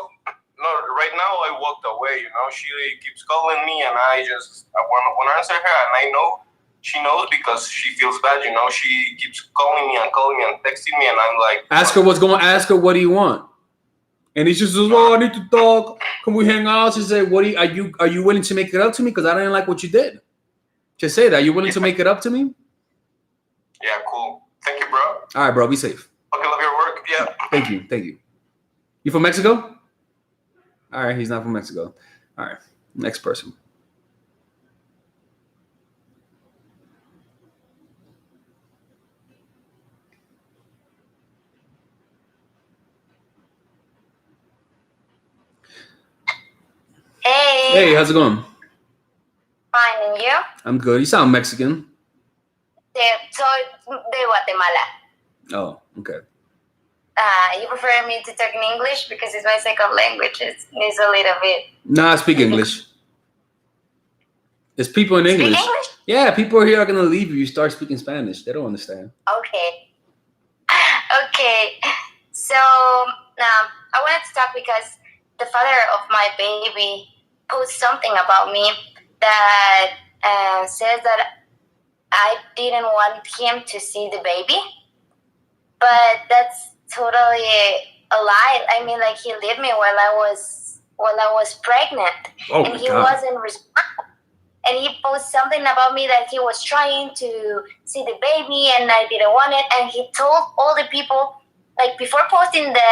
right now I walked away, you know. She keeps calling me and I just I want to answer her and I know she knows because she feels bad, you know. She keeps calling me and texting me and I'm like, ask her what's going on. Ask her what do you want. And he just says, "Oh, I need to talk. Can we hang out?" She said, "What are you willing to make it up to me? Because I didn't like what you did." Just say that. Are you willing to make it up to me? Yeah, cool. Thank you, bro. All right, bro. Be safe. Okay, love your work. Yeah. Thank you. You from Mexico? All right, he's not from Mexico. All right, next person. Hey, how's it going? Fine, and you? I'm good. You sound Mexican. Soy de Guatemala. Oh, okay. You prefer me to talk in English because it's my second language. It's a little bit. No, I speak English. There's people in English. Speak English? Yeah, people here are gonna leave if you start speaking Spanish. They don't understand. Okay. Okay. So I wanted to talk because the father of my baby posted something about me that says that I didn't want him to see the baby, but that's totally a lie. I mean, like, he left me while I was pregnant, Oh and my he God. wasn't responsible. And he posted something about me that he was trying to see the baby, and I didn't want it. And he told all the people, like, before posting the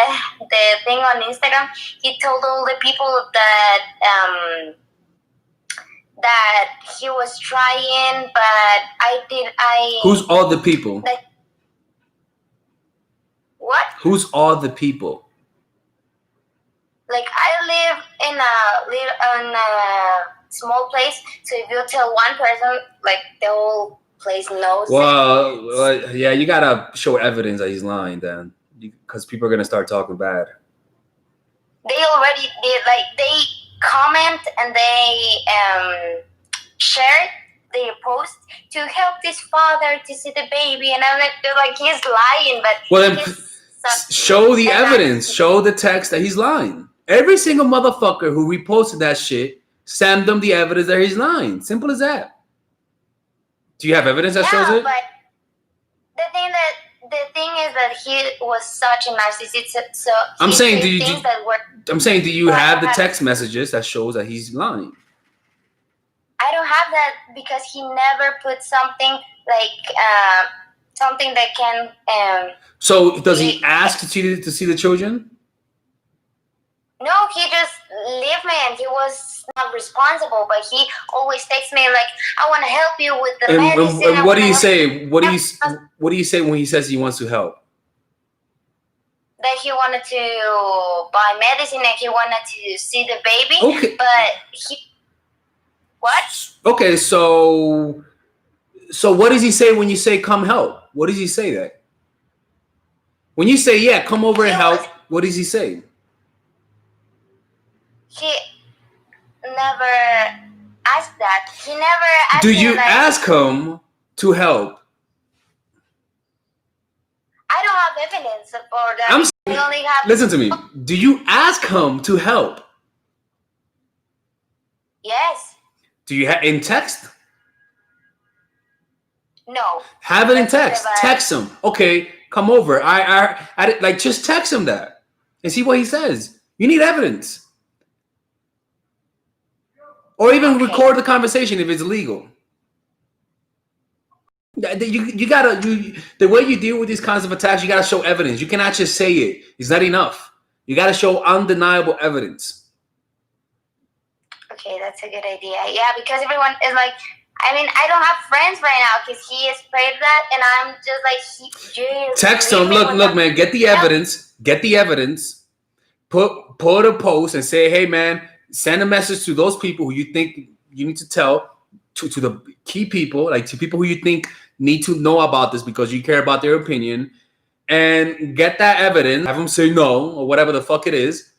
thing on Instagram, he told all the people that that he was trying, but Who's all the people? What? Who's all the people? Like, I live in a small place, so if you tell one person, like, the whole place knows. Well, yeah, you gotta show evidence that he's lying then, because people are gonna start talking bad. They already did. Like, they comment and they share their post to help this father to see the baby, and I'm like, they're like, he's lying, but well, then show the evidence, show the text that he's lying. Every single motherfucker who reposted that shit, send them the evidence that he's lying. Simple as that. Do you have evidence that shows it? But the thing is that he was such a narcissist. So I'm saying, do you have the text messages that shows that he's lying? I I don't have that because he never put something like something that can. So does he ask to see the children? No, he just left me, and he was not responsible. But he always texts me like, "I want to help you with the medicine." And what do you say? What do you say when he says he wants to help? That he wanted to buy medicine and he wanted to see the baby. Okay. But he. What? Okay, so what does he say when you say come help? What does he say that? When you say yeah, come over and help, what does he say? He never asked that. He never asked. Do you ask him to help? I don't have evidence for that. I'm saying, only have. Listen to me. Do you ask him to help? Yes. Do you have in text? No. Have it in text. Text him. Okay, come over. I like just text him that and see what he says. You need evidence, or even record the conversation if it's legal. You gotta the way you deal with these kinds of attacks. You gotta show evidence. You cannot just say it. It's not enough. You gotta show undeniable evidence. Okay, that's a good idea. Yeah, because everyone is like. I mean, I don't have friends right now because he is pregnant, and I'm just like, text him. Look, man. Get the evidence. Get the evidence. Put a post and say, hey, man, send a message to those people who you think you need to tell to the key people, like to people who you think need to know about this because you care about their opinion, and get that evidence. Have them say no or whatever the fuck it is,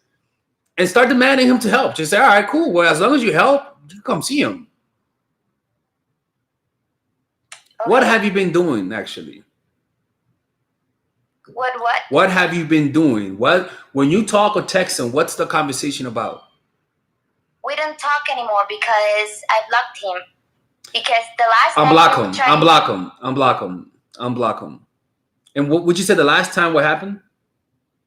and start demanding him to help. Just say, all right, cool. Well, as long as you help, you come see him. Okay. What have you been doing, actually? What? What have you been doing? When you talk or text him, what's the conversation about? We don't talk anymore because I blocked him. Because the last time Unblock him. And what would you say the last time? What happened?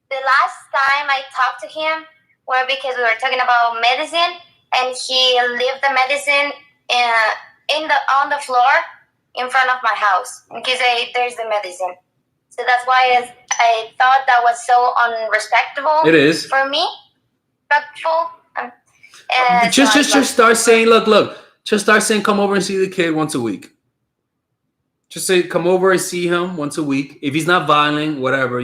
The last time I talked to him were because we were talking about medicine, and he left the medicine on the floor in front of my house because there's the medicine. So that's why I thought that was so unrespectable. It is for me. Respectful. Just start saying, look. Just start saying, come over and see the kid once a week. Just say, come over and see him once a week. If he's not violent, whatever,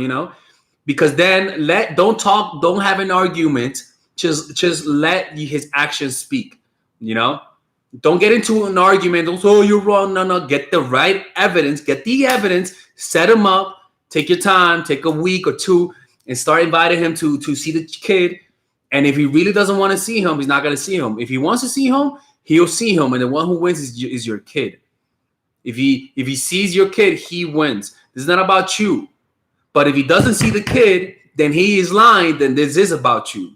because then don't have an argument. Just let his actions speak. Don't get into an argument. Don't say, oh, you're wrong. No. Get the right evidence. Get the evidence. Set him up. Take your time. Take a week or two and start inviting him to see the kid. And if he really doesn't want to see him, he's not going to see him. If he wants to see him, he'll see him. And the one who wins is your kid. If he sees your kid, he wins. This is not about you. But if he doesn't see the kid, then he is lying. Then this is about you.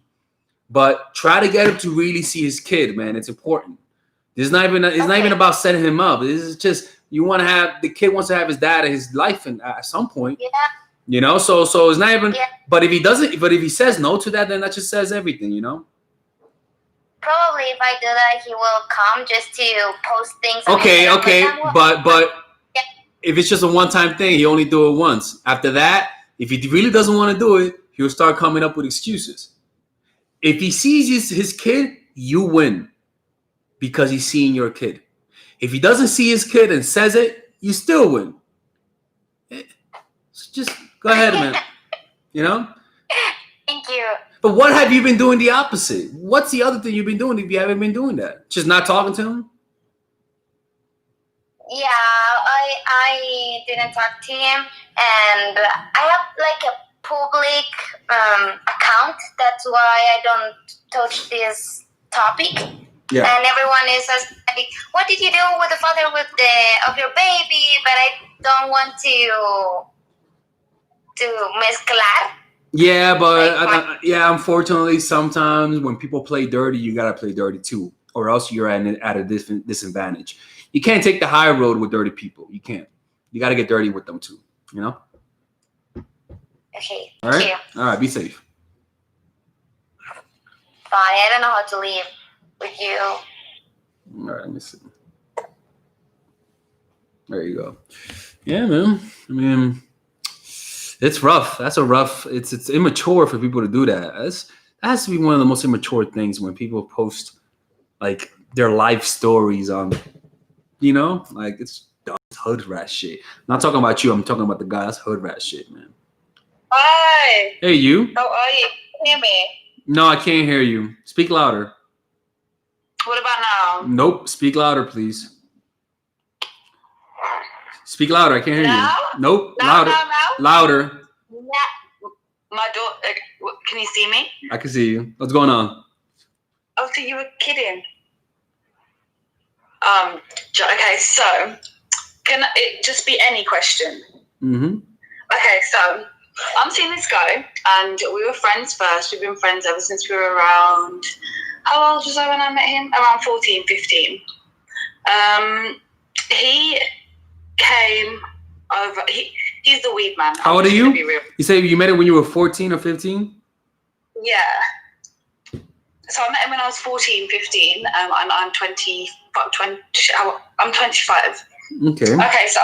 But try to get him to really see his kid, man. It's important. It's not even about setting him up. This is just the kid wants to have his dad and his life at some point. Yeah. So it's not even. Yeah. But if he says no to that, then that just says everything. Probably if I do that, he will come just to post things. Okay. But if it's just a one-time thing, he only do it once. After that, if he really doesn't want to do it, he'll start coming up with excuses. If he sees his kid, you win. Because he's seeing your kid. If he doesn't see his kid and says it, you still win. Just go ahead, man. Thank you. But what have you been doing the opposite? What's the other thing you've been doing if you haven't been doing that? Just not talking to him? Yeah, I didn't talk to him, and I have like a public account. That's why I don't touch this topic. Yeah. And everyone is asking, what did you do with the father of your baby? But I don't want to mezclar. Yeah, but unfortunately, sometimes when people play dirty, you gotta play dirty too, or else you're at a disadvantage. You can't take the high road with dirty people. You can't. You gotta get dirty with them too. Okay. All right. All right. Be safe. Bye. I don't know how to leave with you. All right, let me see. There you go. Yeah, man. I mean, it's rough. That's a rough. It's immature for people to do that. That has to be one of the most immature things when people post like their life stories on, like it's hood rat shit. I'm not talking about you. I'm talking about the guy. That's hood rat shit, man. Hi. Hey, you. How are you? Can you hear me? No, I can't hear you. Speak louder. What about now? Nope. Speak louder, please. Speak louder. I can't hear Now? you. Nope. Now, Louder. now, now? Louder. My daughter, can you see me? I can see you. What's going on? Oh, so you were kidding. Okay, so can it just be any question? Mm-hmm. Okay, so I'm seeing this guy, and we were friends first. We've been friends ever since we were around, how old was I when I met him? Around 14, 15. He came over, he's the weed man. How old are you? You say you met him when you were 14 or 15? Yeah. So I met him when I was 14, 15. I'm 20, I'm 25. Okay. Okay, so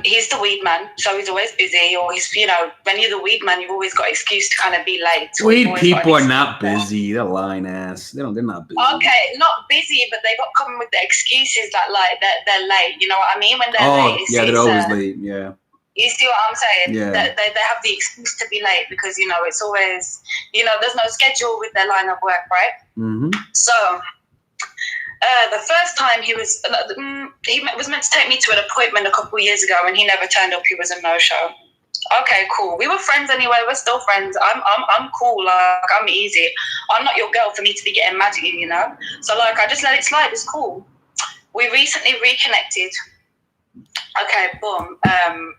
he's the weed man, so he's always busy, or he's, when you're the weed man, you've always got an excuse to kind of be late. Weed people are not busy. They're lying ass. They're not busy. Okay, not busy, but they got coming with the excuses that like they're late. You know what I mean? When they're late, they're always late. Yeah. You see what I'm saying? Yeah. They have the excuse to be late because it's always there's no schedule with their line of work, right? Mm-hmm. So. The first time he was meant to take me to an appointment a couple of years ago, and he never turned up. He was a no-show. Okay, cool. We were friends anyway. We're still friends. I'm cool. Like, I'm easy. I'm not your girl for me to be getting mad at you, So like, I just let it slide. It's cool. We recently reconnected. Okay, boom.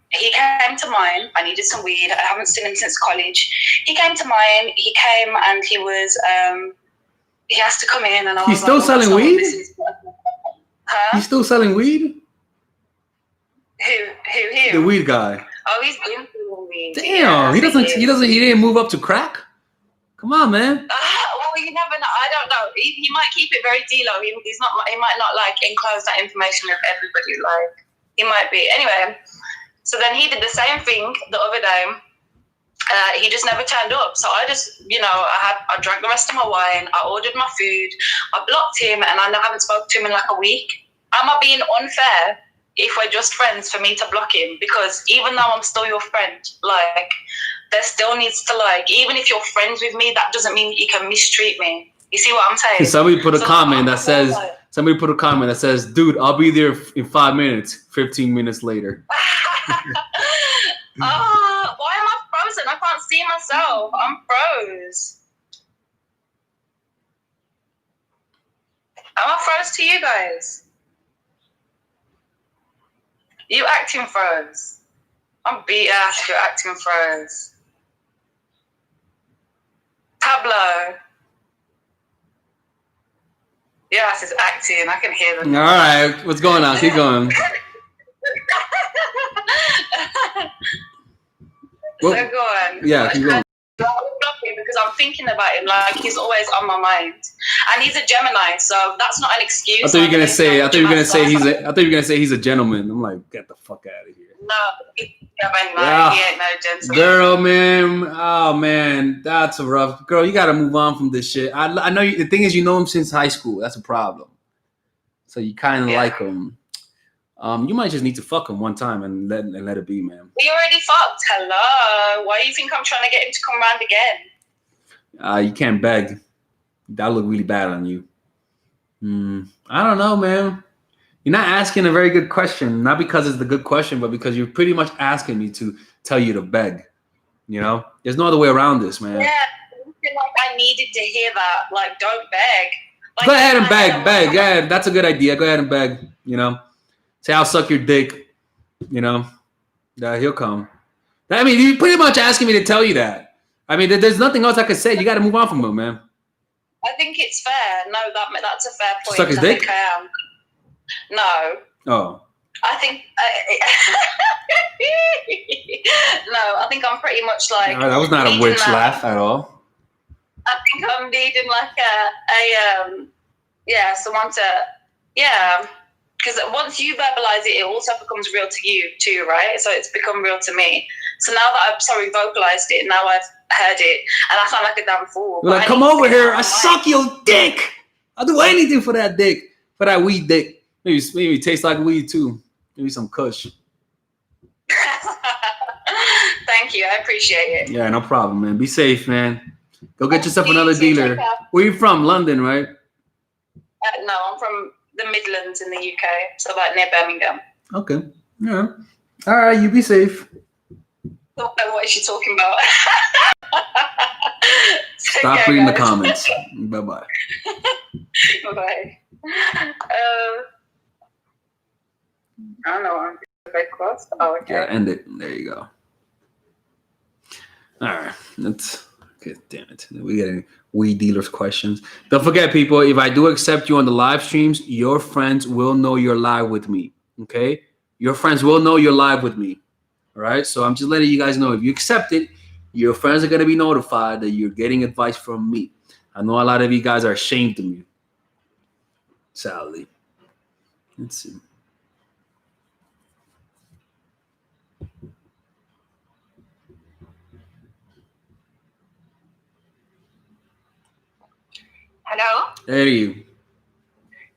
He came to mine. I needed some weed. I haven't seen him since college. He came to mine. He came and he was. He has to come in, and I was He's still selling weed? Huh? He's still selling weed? Who? The weed guy. Oh, he's been selling weed. Damn, Yeah, he didn't move up to crack? Come on, man. Well, you never know. I don't know. He might keep it very D-Lo. He might not like enclose that information with everybody. Like, he might be. Anyway, so then he did the same thing the other day. He just never turned up. So I just, I drank the rest of my wine. I ordered my food. I blocked him, and I haven't spoken to him in like a week. Am I being unfair if we're just friends for me to block him? Because even though I'm still your friend, like, there still needs to, like, even if you're friends with me, that doesn't mean you can mistreat me. You see what I'm saying? Somebody put a comment that says, dude, I'll be there in 5 minutes. 15 minutes later. Why am I frozen? I can't see myself. I'm froze. Am I froze to you guys? You acting froze. I'm beat ass. You're acting froze. Pablo. Your ass is acting. I can hear them. All right. What's going on? Keep going. So go on. Yeah, keep going. Because I'm thinking about him, like, he's always on my mind, and he's a Gemini, so that's not an excuse. I thought you were gonna say he's a gentleman. I'm like, get the fuck out of here. No, he ain't no gentleman. Girl, man, oh man, that's a rough. Girl, you gotta move on from this shit. I know the thing is, you know him since high school. That's a problem. So you kind of like him. You might just need to fuck him one time and let it be, man. We already fucked. Hello. Why do you think I'm trying to get him to come round again? You can't beg. That look really bad on you. I don't know, man. You're not asking a very good question. Not because it's the good question, but because you're pretty much asking me to tell you to beg. There's no other way around this, man. Yeah, I feel like I needed to hear that. Like, don't beg. Like, go ahead and beg. Yeah, that's a good idea. Go ahead and beg. Say, I'll suck your dick. Yeah, he'll come. I mean, you're pretty much asking me to tell you that. I mean, there's nothing else I could say. You got to move on from him, man. I think it's fair. No, that's a fair point. Suck his dick? I am. No. Oh. I think. No, I think I'm pretty much like. No, that was not a witch laugh at all. I think I'm needing like a yeah, someone to, yeah. Because once you verbalize it, it also becomes real to you too, right? So it's become real to me. So now that I've vocalized it, now I've heard it, and I sound like a damn fool. You're like, come over here, I suck your dick. I'll do anything for that dick, for that weed dick. Maybe it tastes like weed too. Maybe some kush. Thank you, I appreciate it. Yeah, no problem, man. Be safe, man. Go get yourself another dealer. Where you from? London, right? No, I'm from the Midlands in the UK, so like near Birmingham. Okay. Yeah. All right. You be safe. What is she talking about? Stop okay, reading guys. the comments. Bye-bye. Bye. I don't know. I'm red cross. Oh, okay. Yeah, end it. There you go. All right. That's okay. Damn it. We getting weed dealers questions. Don't forget, people, if I do accept you on the live streams, your friends will know you're live with me. Okay? Your friends will know you're live with me. All right. So I'm just letting you guys know if you accept it, your friends are going to be notified that you're getting advice from me. I know a lot of you guys are ashamed of me. Sadly. Let's see. Hello. Hey, you.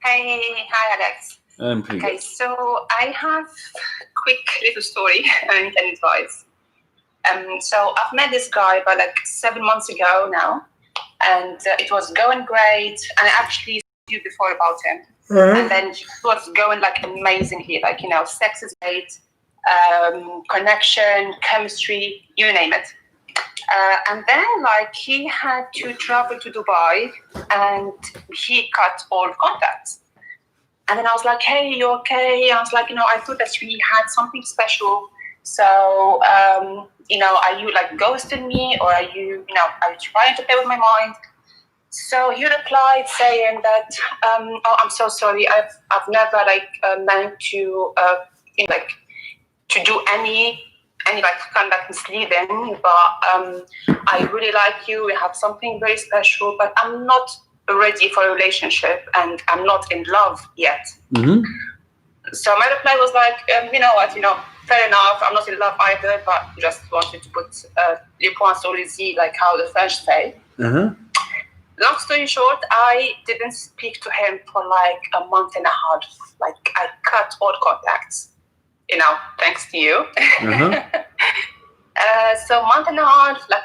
Hi, Alex. I'm pretty Okay, so I have a quick little story and advice. So I've met this guy about like 7 months ago now, and it was going great. And I actually told you before about him, and then it was going like amazingly. Like, you know, sex is great, connection, chemistry, you name it. And then, like, he had to travel to Dubai, and he cut all contacts. And then I was like, hey, you okay? I was like, you know, I thought that we had something special. So, you know, are you like ghosting me, or are you trying to play with my mind? So he replied saying that, oh, I'm so sorry. I've never like meant to, like, to do any like kind of like misleading, but I really like you. We have something very special, but I'm not ready for a relationship, and I'm not in love yet. Mm-hmm. So my reply was like, you know what, fair enough. I'm not in love either, but just wanted to put les points sur les i, like how the French say. Uh-huh. Long story short, I didn't speak to him for like a month and a half. Like, I cut all contacts, thanks to you. Uh-huh. So month and a half, like,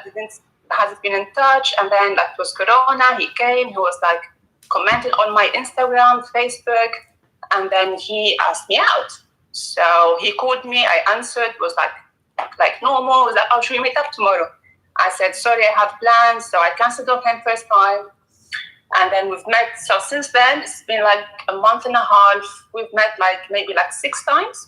hasn't been in touch. And then, like, it was Corona. He came. He was like commented on my Instagram, Facebook, and then he asked me out. So he called me. I answered. Was like normal. Was like, oh, should we meet up tomorrow? I said, sorry, I have plans. So I canceled on him first time. And then we've met. So since then, it's been like a month and a half. We've met like maybe like 6 times.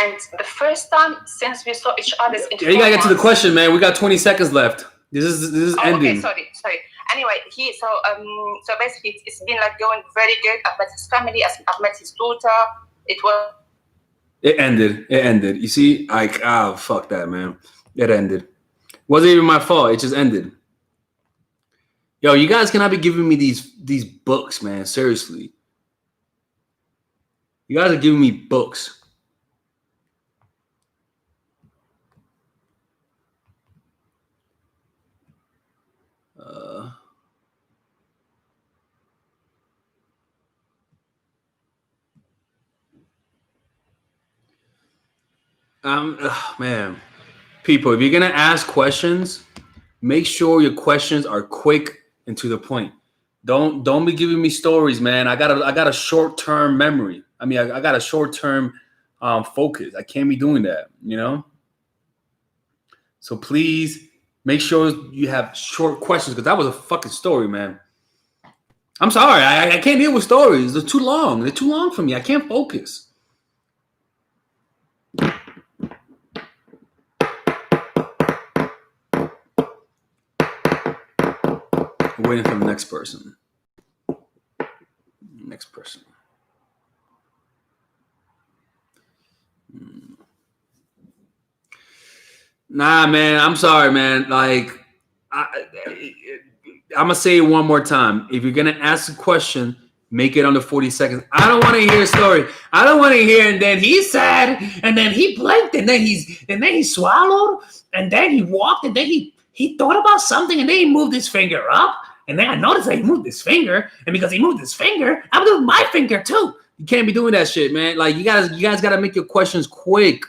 And the first time since we saw each other's Yeah, you gotta get to the question, man. We got 20 seconds left. This is ending. Okay, sorry. Anyway, so basically it's been like going very good. I've met his family. I've met his daughter. It ended. You see, fuck that, man. It ended. Wasn't even my fault. It just ended. Yo, you guys cannot be giving me these books, man. Seriously. You guys are giving me books. Man, people, if you're gonna ask questions, make sure your questions are quick and to the point. Don't be giving me stories, man. I got a short-term memory. I mean, I got a short-term focus. I can't be doing that, So please make sure you have short questions, because that was a fucking story, man. I'm sorry, I can't deal with stories. They're too long. They're too long for me. I can't focus. I'm waiting for the next person. Nah, man. I'm sorry, man. Like, I'm gonna say it one more time. If you're gonna ask a question, make it under 40 seconds. I don't want to hear a story. I don't want to hear. And then he said, and then he blinked, and then he swallowed, and then he walked, and then he thought about something, and then he moved his finger up, and then I noticed that he moved his finger, and because he moved his finger, I'm doing my finger too. You can't be doing that shit, man. Like you guys gotta make your questions quick.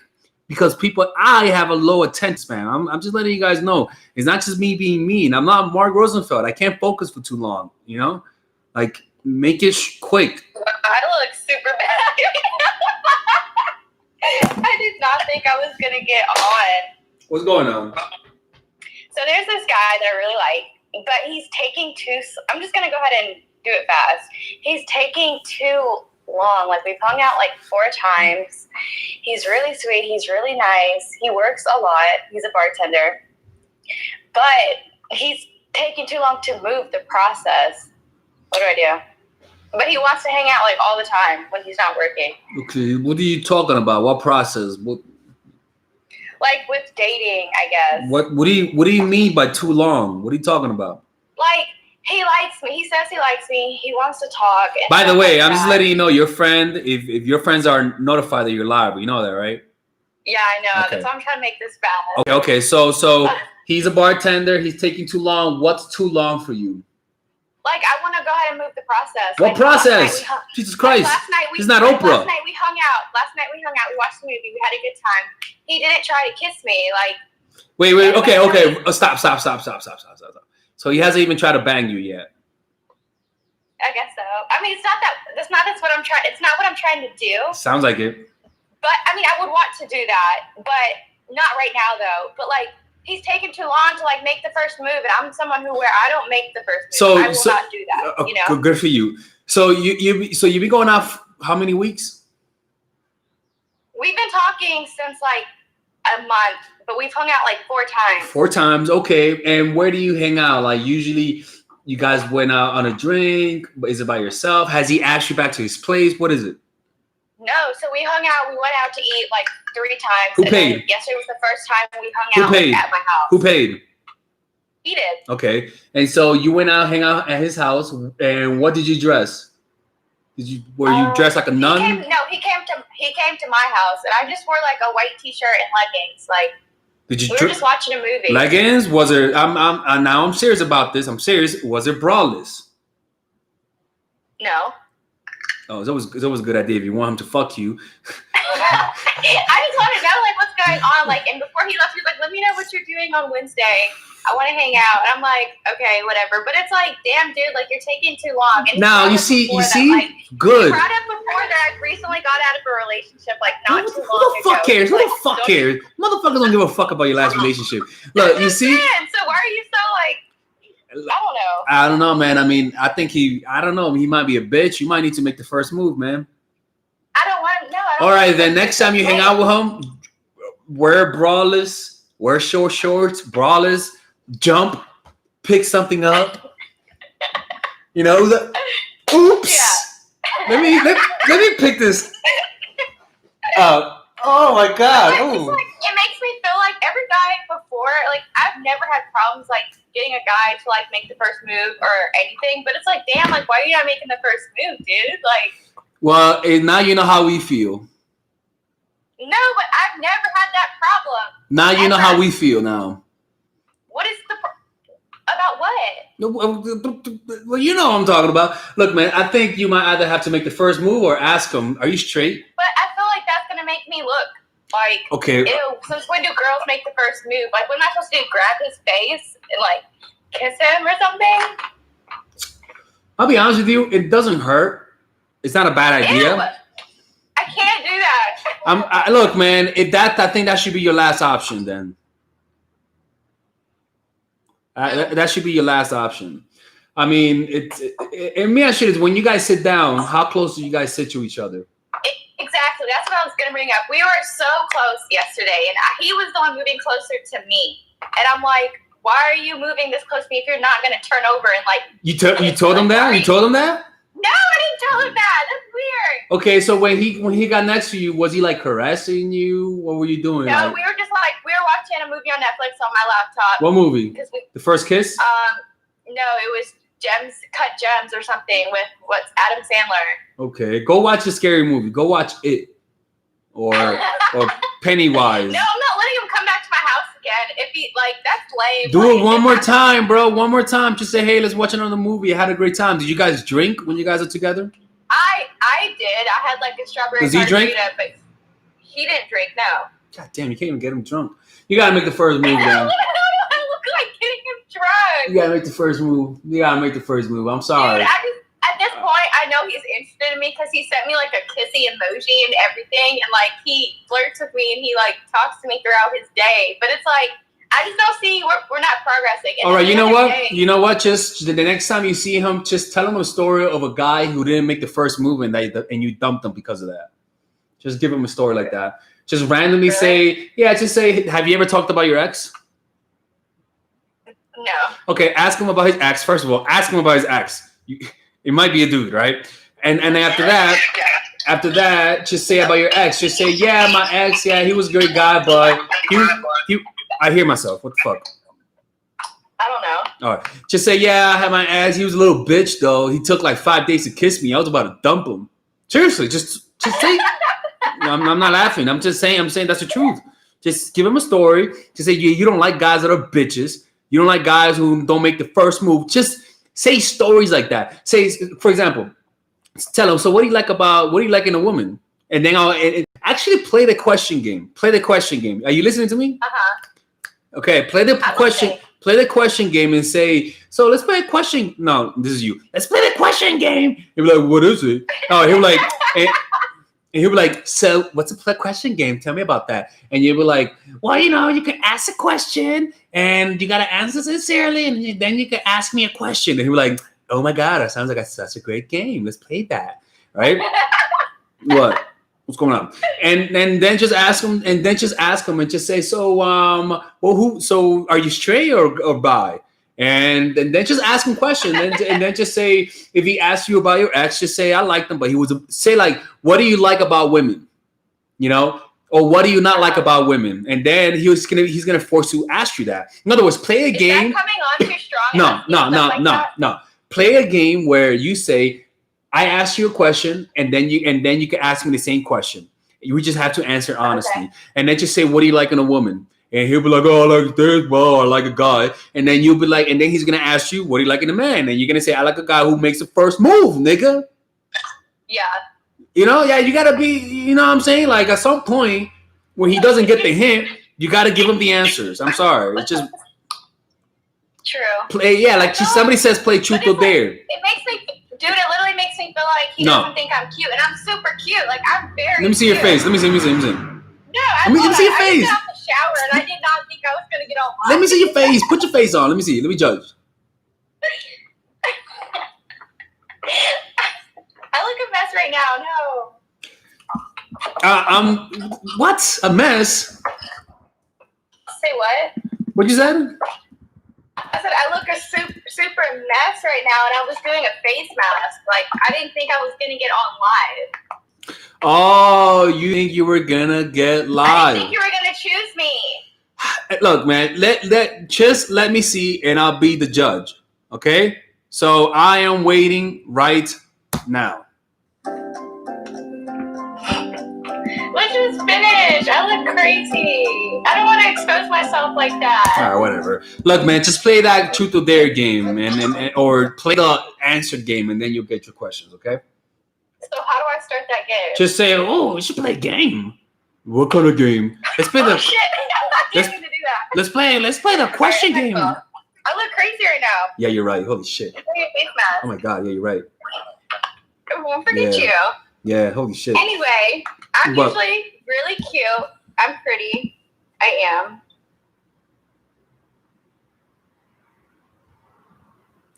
Because I have a low attention span. I'm just letting you guys know. It's not just me being mean. I'm not Mark Rosenfeld. I can't focus for too long. You know, like make it quick. I look super bad. I did not think I was gonna get on. What's going on? So there's this guy that I really like, but he's taking too. I'm just gonna go ahead and do it fast. He's taking too long. Like we've hung out like 4 times. He's really sweet. He's really nice. He works a lot. He's a bartender, but he's taking too long to move the process. What do I do? But he wants to hang out like all the time when he's not working. Okay, what are you talking about? What process? What? Like with dating, I guess. What do you mean by too long? What are you talking about? Like he likes me. He says he likes me. He wants to talk. By the way, I'm just letting you know your friend. If your friends are notified that you're live, you know that, right? Yeah, I know. Okay. That's why I'm trying to make this fast. Okay. So he's a bartender. He's taking too long. What's too long for you? Like I want to go ahead and move the process. What like, process? Jesus Christ! Last night It's not Oprah. Last night we hung out. We watched the movie. We had a good time. He didn't try to kiss me. Like. Wait. Okay. Stop. So he hasn't even tried to bang you yet. I guess so. I mean, it's not what I'm trying. It's not what I'm trying to do. Sounds like it. But I mean, I would want to do that, but not right now though. But like, he's taking too long to like make the first move, and I'm someone where I don't make the first move. I will not do that. You know. Good for you. So you've been going out how many weeks? We've been talking since like a month, but we've hung out like 4 times. 4 times, okay. And where do you hang out? Like usually, you guys went out on a drink. Is it by yourself? Has he asked you back to his place? What is it? No, so we hung out. We went out to eat like 3 times. Who paid? Yesterday was the first time we hung out at my house. Who paid? He did. Okay. And so you went out, hang out at his house, and what did you dress? Were you dressed like a nun? He came to my house, and I just wore like a white t-shirt and leggings. Like we were just watching a movie. Leggings? Was it? I'm serious about this. I'm serious. Was it braless? No. Oh, it's always a good idea if you want him to fuck you. I just want to know like what's going on. Like, and before he left, he was like, "Let me know what you're doing on Wednesday. I want to hang out." And I'm like, "Okay, whatever." But it's like, damn, dude, like you're taking too long. And now you see, good. He brought up before that I recently got out of a relationship, like not too long ago. Who the fuck cares? Who the fuck cares? Motherfuckers don't give a fuck about your last relationship. Look, you see. So why are you so like? I don't know, man. I mean, I don't know. He might be a bitch. You might need to make the first move, man. I don't want to know. All right, then next time you hang out with him, wear braless, wear short shorts, braless, jump, pick something up. You know, oops. Yeah. Let me pick this up. Oh my God. It makes me feel like every guy before, like I've never had problems like getting a guy to like make the first move or anything, but it's like, damn, like why are you not making the first move, dude? Like, well, now you know how we feel. No, but I've never had that problem. Now you know how we feel now. What is about what? Well, you know what I'm talking about. Look, man, I think you might either have to make the first move or ask him, are you straight? But I feel like that's going to make me look like, okay. Ew, since when do girls make the first move? Like, what am I supposed to do? Grab his face and, like, kiss him or something? I'll be honest with you. It doesn't hurt. It's not a bad idea. Ew, I can't do that. Look, man, I think that should be your last option then. That should be your last option. I mean, and me, I should is when you guys sit down, how close do you guys sit to each other? Exactly. That's what I was going to bring up. We were so close yesterday, and he was the one moving closer to me. And I'm like, why are you moving this close to me if you're not going to turn over and like... You told him that? You told him that? No, I didn't tell him that. That's weird. Okay, so when he got next to you, was he like caressing you? What were you doing? No, Like, we were just like we were watching a movie on Netflix on my laptop. what movie? Because The First Kiss? no, it was Cut Gems or something with what's Adam Sandler. Okay, go watch a scary movie. Go watch It or Pennywise. No, I'm not letting him come back to my house again. If he like, that's lame. Do Like, it one more time, bro. One more time. Just say, hey, let's watch another movie. I had a great time. Did you guys drink when you guys are together? I did. I had like a strawberry Does he drink? margarita, but he didn't drink. No. God damn, you can't even get him drunk. You gotta make the first move, How do then. I look like getting him drunk? You gotta make the first move. You gotta make the first move. I'm sorry. Dude, at this point, I know he's interested in me because he sent me like a kissy emoji and everything, and like he flirts with me and he like talks to me throughout his day. But it's like I just don't see we're not progressing. And All right, at the you know end of what? the day- You know what? Just the next time you see him, just tell him a story of a guy who didn't make the first move and you dumped him because of that. Just give him a story like that. Just randomly say, yeah, just say, have you ever talked about your ex? No. Okay, ask him about his ex. First of all, ask him about his ex. It might be a dude, right? And after that, just say about your ex. Just say, yeah, my ex, yeah, he was a great guy, but he I hear myself. What the fuck? I don't know. All right. Just say, yeah, I had my ex. He was a little bitch, though. He took like 5 days to kiss me. I was about to dump him. Seriously, just say. I'm not laughing. I'm saying that's the truth. Just give him a story. Just say, you don't like guys that are bitches. You don't like guys who don't make the first move. Just say stories like that. Say, for example, tell him, so what do you like in a woman? And then I'll actually play the question game. Play the question game. Are you listening to me? Uh-huh. Okay, play the question. Play the question game and say, so let's play a question. No, this is you. Let's play the question game. He'll be like, what is it? Oh, he'll be like, and he'll be like, so what's a question game? Tell me about that. And you'll be like, well, you can ask a question and you got to answer sincerely. And then you can ask me a question. And he'll be like, oh my God, that sounds like such a great game. Let's play that. Right? What? What's going on? And then just ask him and just say, so so are you straight or bi? And then just ask him questions and then just say, if he asks you about your ex, just say, I like them, but say like, what do you like about women? Or what do you not like about women? And then he's gonna force you to ask you that. In other words, play a game. Is that coming on too strong? No. Play a game where you say, I asked you a question, and then you can ask me the same question. We just have to answer honestly. Okay. And then just say, what do you like in a woman? And he'll be like, oh, I like this, well, I like a guy. And then you'll be like, and then he's gonna ask you, what do you like in a man? And you're gonna say, I like a guy who makes the first move, nigga. Yeah. Yeah, you gotta be, you know what I'm saying? Like at some point when he doesn't get the hint, you gotta give him the answers. I'm sorry. It's just true. Somebody says play truth or dare. It makes me, dude, it literally makes me feel like he doesn't think I'm cute, and I'm super cute. Like I'm very. Let me see your face. Let me see. No, let me see your face. I got out the shower and I did not think I was gonna get all. Let me see your face. Put your face on. Let me see. Let me judge. I look a mess right now. No. What? A mess? Say what? What you said? I said I look a super mess right now, and I was doing a face mask. Like I didn't think I was gonna get on live. Oh, you think you were gonna get live? I didn't think you were gonna choose me. Look, man, let me see, and I'll be the judge. Okay? So I am waiting right now. Let's just finish. I look crazy. I don't want to expose myself like that. All right, whatever. Look, man, just play that truth or dare game, or play the answer game, and then you'll get your questions. Okay? So how do I start that game? Just say, "Oh, we should play a game." What kind of game? Let's play the. Shit! I didn't mean to do that. Let's play the question game. I look crazy right now. Yeah, you're right. Holy shit. I'm wearing a face mask. Oh my God, yeah, you're right. Well, forget you. Yeah, holy shit. Anyway, I'm usually really cute. I'm pretty. I am.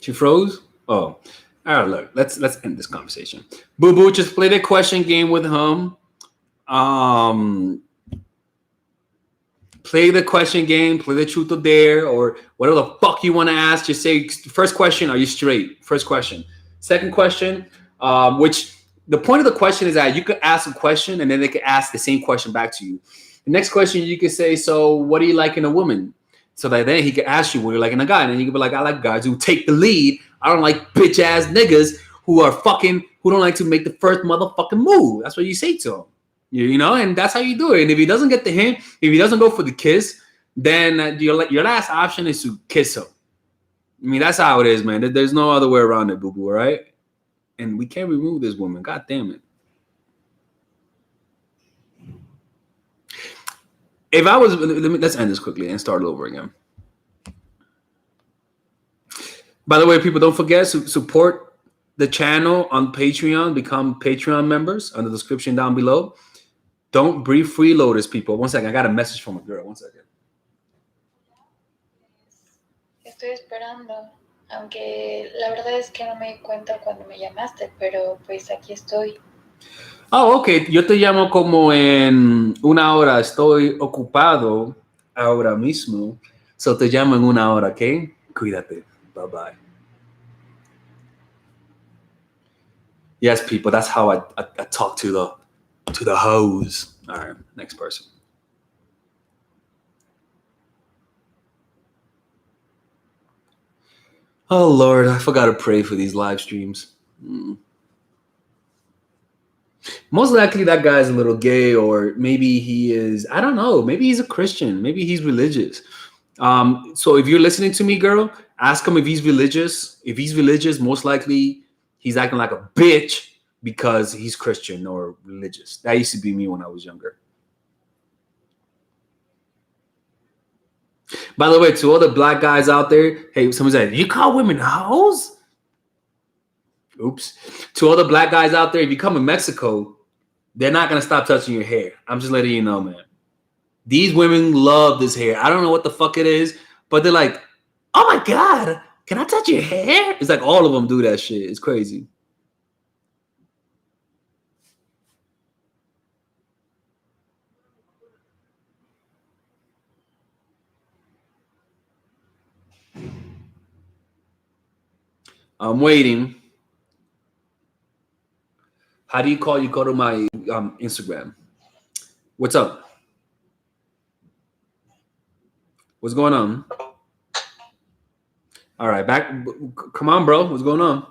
She froze? Oh. All right, look, let's end this conversation. Boo Boo, just play the question game with him. Play the question game, play the truth or dare, or whatever the fuck you want to ask. Just say, first question, are you straight? First question. Second question, Which the point of the question is that you could ask a question and then they could ask the same question back to you. The next question you could say, so what do you like in a woman? So that then he could ask you what you like in a guy. And then you could be like, I like guys who take the lead. I don't like bitch ass niggas who don't like to make the first motherfucking move. That's what you say to him. You know, and that's how you do it. And if he doesn't get the hint, if he doesn't go for the kiss, then your last option is to kiss him. I mean, that's how it is, man. There's no other way around it, boo-boo, right? And we can't remove this woman. God damn it. If I was, let's end this quickly and start over again. By the way, people, don't forget to support the channel on Patreon. Become Patreon members on the description down below. Don't breathe freeloaders, people. One second, I got a message from a girl. One second. Estoy esperando, aunque la verdad es que no me di cuenta cuando me llamaste, pero pues aquí estoy. Oh, ok. Yo te llamo como en una hora. Estoy ocupado ahora mismo. So te llamo en una hora, ¿ok? Cuídate. Bye bye. Yes, people. That's how I talk to the hoes. All right, next person. Oh Lord, I forgot to pray for these live streams. Most likely that guy's a little gay, or maybe he is, I don't know, maybe he's a Christian, maybe he's religious. So if you're listening to me, girl, ask him if he's religious. If he's religious, most likely he's acting like a bitch because he's Christian or religious. That used to be me when I was younger. By the way, to all the black guys out there, hey, someone said, you call women hoes? Oops. To all the black guys out there, if you come in Mexico, they're not going to stop touching your hair. I'm just letting you know, man. These women love this hair. I don't know what the fuck it is, but they're like, oh my God, can I touch your hair? It's like all of them do that shit. It's crazy. I'm waiting. How do you call? You go to my Instagram. What's up? What's going on? All right, back. Come on, bro. What's going on?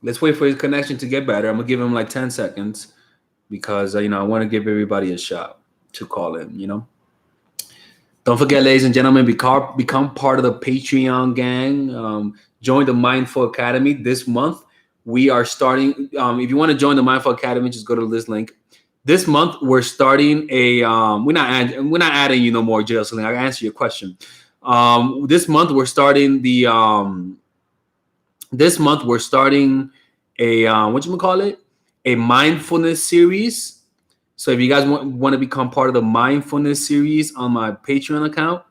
Let's wait for his connection to get better. I'm gonna give him like 10 seconds because I want to give everybody a shot to call in. Don't forget, ladies and gentlemen, become part of the Patreon gang. Join the Mindful Academy this month. We are starting. If you want to join the Mindful Academy, just go to this link. This month we're starting a. We're not adding no more jail ceiling. I answer your question. This month we're starting the. This month we're starting a a mindfulness series. So if you guys want to become part of the mindfulness series on my Patreon account,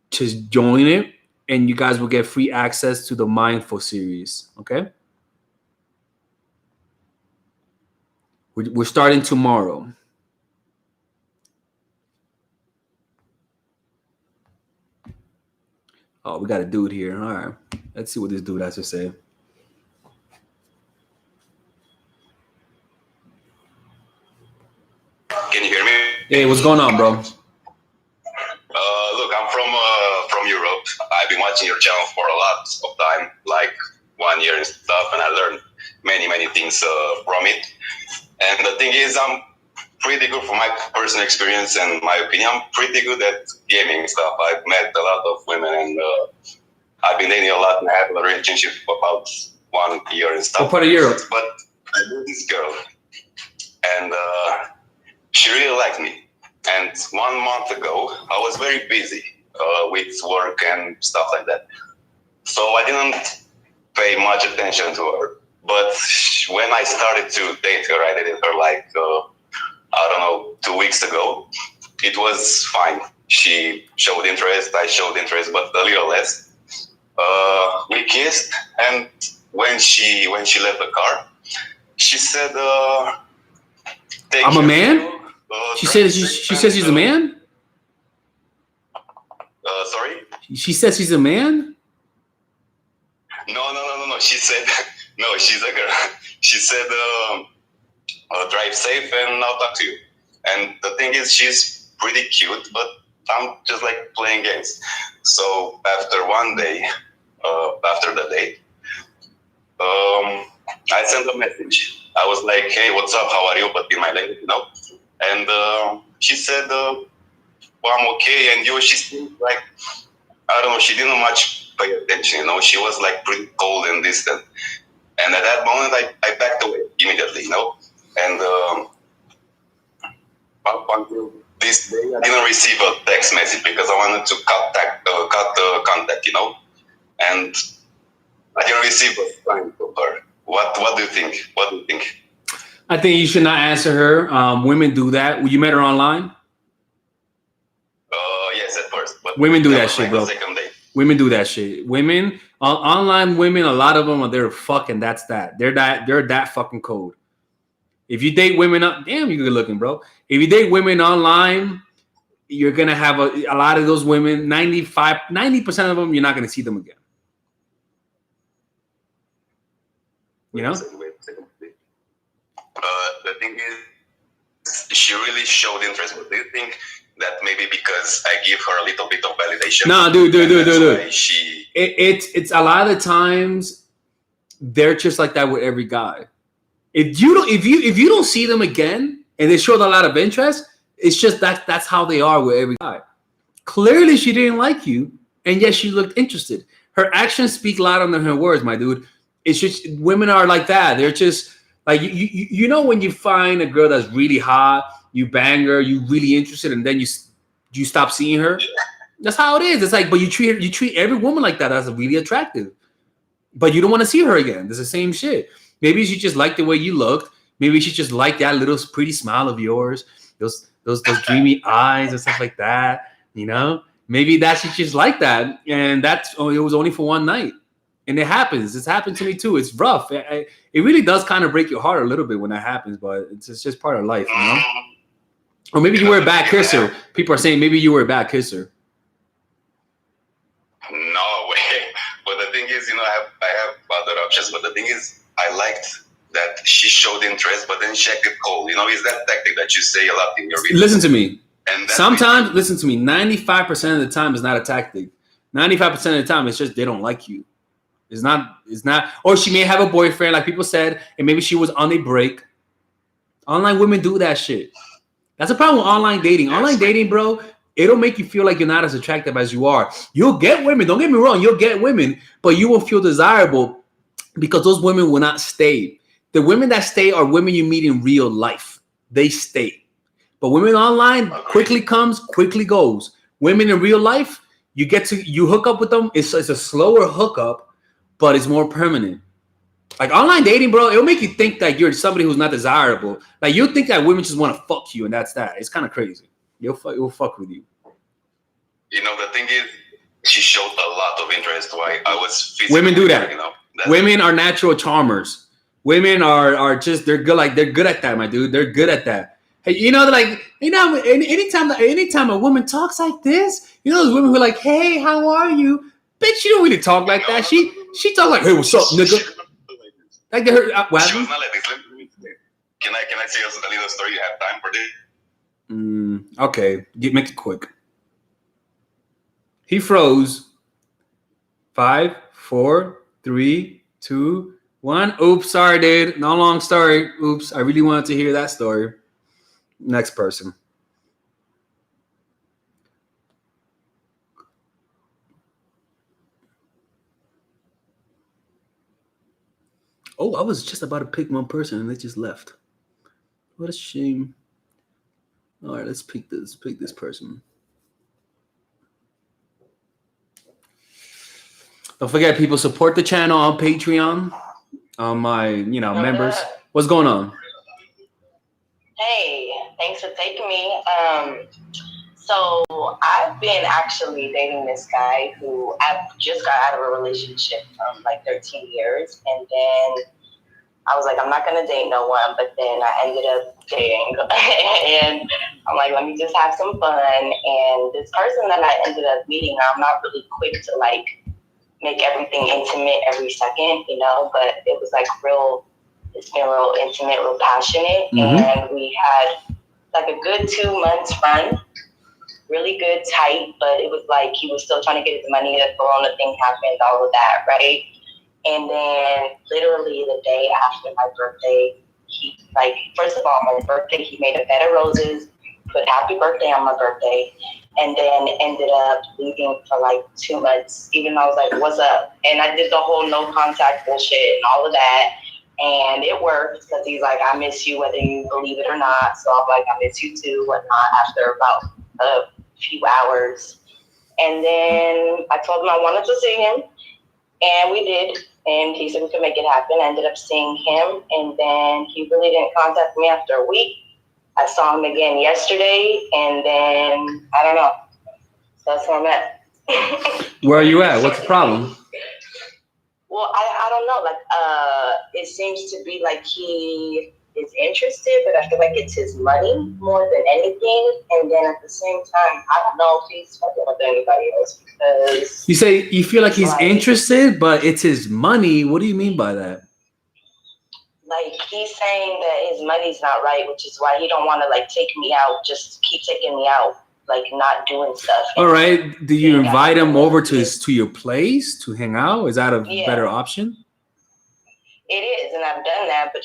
just join it, and you guys will get free access to the mindful series. Okay. We're starting tomorrow. Oh, we got a dude here. All right. Let's see what this dude has to say. Can you hear me? Hey, what's going on, bro? Look, I'm from Europe. I've been watching your channel for a lot of time, like 1 year and stuff, and I learned many things from it. And the thing is, I'm pretty good from my personal experience and my opinion. I'm pretty good at gaming stuff. I've met a lot of women, and I've been dating a lot, and I have a relationship for about 1 year and stuff. What part of Europe? But I knew this girl, and she really liked me. And 1 month ago, I was very busy with work and stuff like that. So I didn't pay much attention to her. But when I started to date her, I dated her like, 2 weeks ago. It was fine. She showed interest, I showed interest, but a little less. We kissed, and when she left the car, she said, I'm a man? She says she's a man? Sorry? She says she's a man? No. She said, no, she's a girl. She said, drive safe and I'll talk to you. And the thing is, she's pretty cute, but I'm just like playing games. So after one day, after the date, I sent a message. I was like, hey, what's up? How are you? But in my language, you know. And she said, well, I'm okay. And you, she seemed like, I don't know, she didn't much pay attention, you know. She was like pretty cold and distant. And at that moment, I backed away immediately, you know. And up until this day, I didn't receive a text message because I wanted to cut the contact, you know. And I didn't receive a sign from her. What do you think? What do you think? I think you should not answer her. Women do that. You met her online? Yes, at first. But women do that was shit, like bro. the second day. Women do that shit. Women, online women, a lot of them are there fucking that's that. They're that fucking cold. If you date women, damn, you're good looking, bro. If you date women online, you're gonna have a lot of those women, 90% of them, you're not gonna see them again. You know? Wait a second. The thing is, she really showed interest. But do you think that maybe because I give her a little bit of validation? No, dude. She It's a lot of the times they're just like that with every guy. If you don't see them again and they showed a lot of interest, it's just that's how they are with every guy. Clearly, she didn't like you, and yet she looked interested. Her actions speak louder than her words, my dude. It's just women are like that. They're just like you know when you find a girl that's really hot, you bang her, you really interested, and then you stop seeing her. That's how it is. It's like, but you treat every woman like that as really attractive, but you don't want to see her again. It's the same shit. Maybe she just liked the way you looked. Maybe she just liked that little pretty smile of yours, those dreamy eyes and stuff like that. You know, maybe that she just like that, and it was only for one night. And it happens. It's happened to me too. It's rough. It really does kind of break your heart a little bit when that happens, but it's just part of life, you know. Or maybe you were a bad kisser. People are saying maybe you were a bad kisser. No way. But the thing is, you know, I have other options. But the thing is, I liked that she showed interest, but then she acted cold. You know, is that tactic that you say a lot in your videos? Listen to me. And sometimes, listen to me. 95% of the time is not a tactic. 95% of the time, it's just they don't like you. It's not. Or she may have a boyfriend, like people said, and maybe she was on a break. Online women do that shit. That's a problem with online dating. Online dating, bro, it'll make you feel like you're not as attractive as you are. You'll get women. Don't get me wrong. You'll get women, but you won't feel desirable because those women will not stay. The women that stay are women you meet in real life. They stay. But women online quickly comes, quickly goes. Women in real life, you hook up with them. It's a slower hookup, but it's more permanent. Like online dating, bro, it'll make you think that you're somebody who's not desirable. Like you'll think that women just want to fuck you, and that's that. It's kind of crazy. It'll fuck with you. You know, the thing is, she showed a lot of interest. Why I was women do that. You know, women are natural charmers. Women are just they're good at that, my dude. They're good at that. Hey, you know, anytime a woman talks like this, you know, those women who are like, "Hey, how are you?" Bitch, she don't really talk like that. She talk like, "Hey, what's up, nigga?" Like they heard. She was not like this. Can I say a little story? You have time for this? Okay, make it quick. He froze. 5, 4, 3, 2, 1. Oops, sorry, dude. No long story. Oops, I really wanted to hear that story. Next person. Oh, I was just about to pick one person and they just left. What a shame. All right, let's pick this person. Don't forget, people, support the channel on Patreon. On my, members. What's going on? Hey, thanks for taking me. So I've been actually dating this guy who I've just got out of a relationship from like 13 years. And then I was like, I'm not going to date no one. But then I ended up dating. And I'm like, let me just have some fun. And this person that I ended up meeting, I'm not really quick to like make everything intimate every second, you know, but it was like it's been real intimate, real passionate. And we had like a good 2 months run, really good, tight, but it was like he was still trying to get his money. The Corona thing happened, all of that, right? And then literally the day after my birthday, he, like, first of all, my birthday, he made a bed of roses, put happy birthday on my birthday, and then ended up leaving for like 2 months, even though I was like, what's up? And I did the whole no contact bullshit and all of that. And it worked because he's like, I miss you, whether you believe it or not. So I'm like, I miss you too, whatnot, after about a few hours. And then I told him I wanted to see him, and we did. And he said we could make it happen. I ended up seeing him, and then he really didn't contact me after a week. I saw him again yesterday, and then I don't know. So that's where I'm at. Where are you at? What's the problem? Well, I don't know. Like, it seems to be like he is interested, but I feel like it's his money more than anything. And then at the same time, I don't know if he's fucking with anybody else, because You say you feel like he's interested, but it's his money. What do you mean by that? like he's saying that his money's not right, which is why he don't want to like take me out, just keep taking me out, like not doing stuff. All right. Do you invite him over to your place to hang out? Is that a better option? It is, and I've done that, but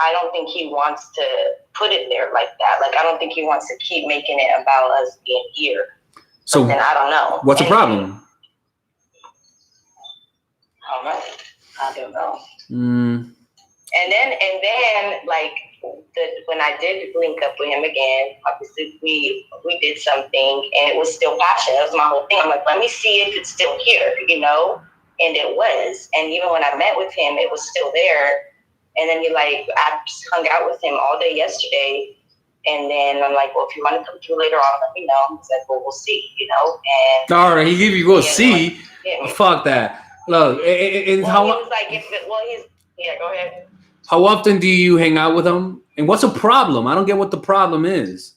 I don't think he wants to put it there like that. Like, I don't think he wants to keep making it about us being here. So then I don't know. What's the problem? I don't know. And then, like, when I did link up with him again, obviously we did something, and it was still passionate. That was my whole thing. I'm like, let me see if it's still here, you know? And it was. And even when I met with him, it was still there. And then I just hung out with him all day yesterday. And then I'm like, well, if you want to come through later on, let me know. He's like, well, we'll see, you know? And all right, he gave you go see. Fuck that. Look, and well, how? He was like, go ahead. How often do you hang out with him? And what's the problem? I don't get what the problem is.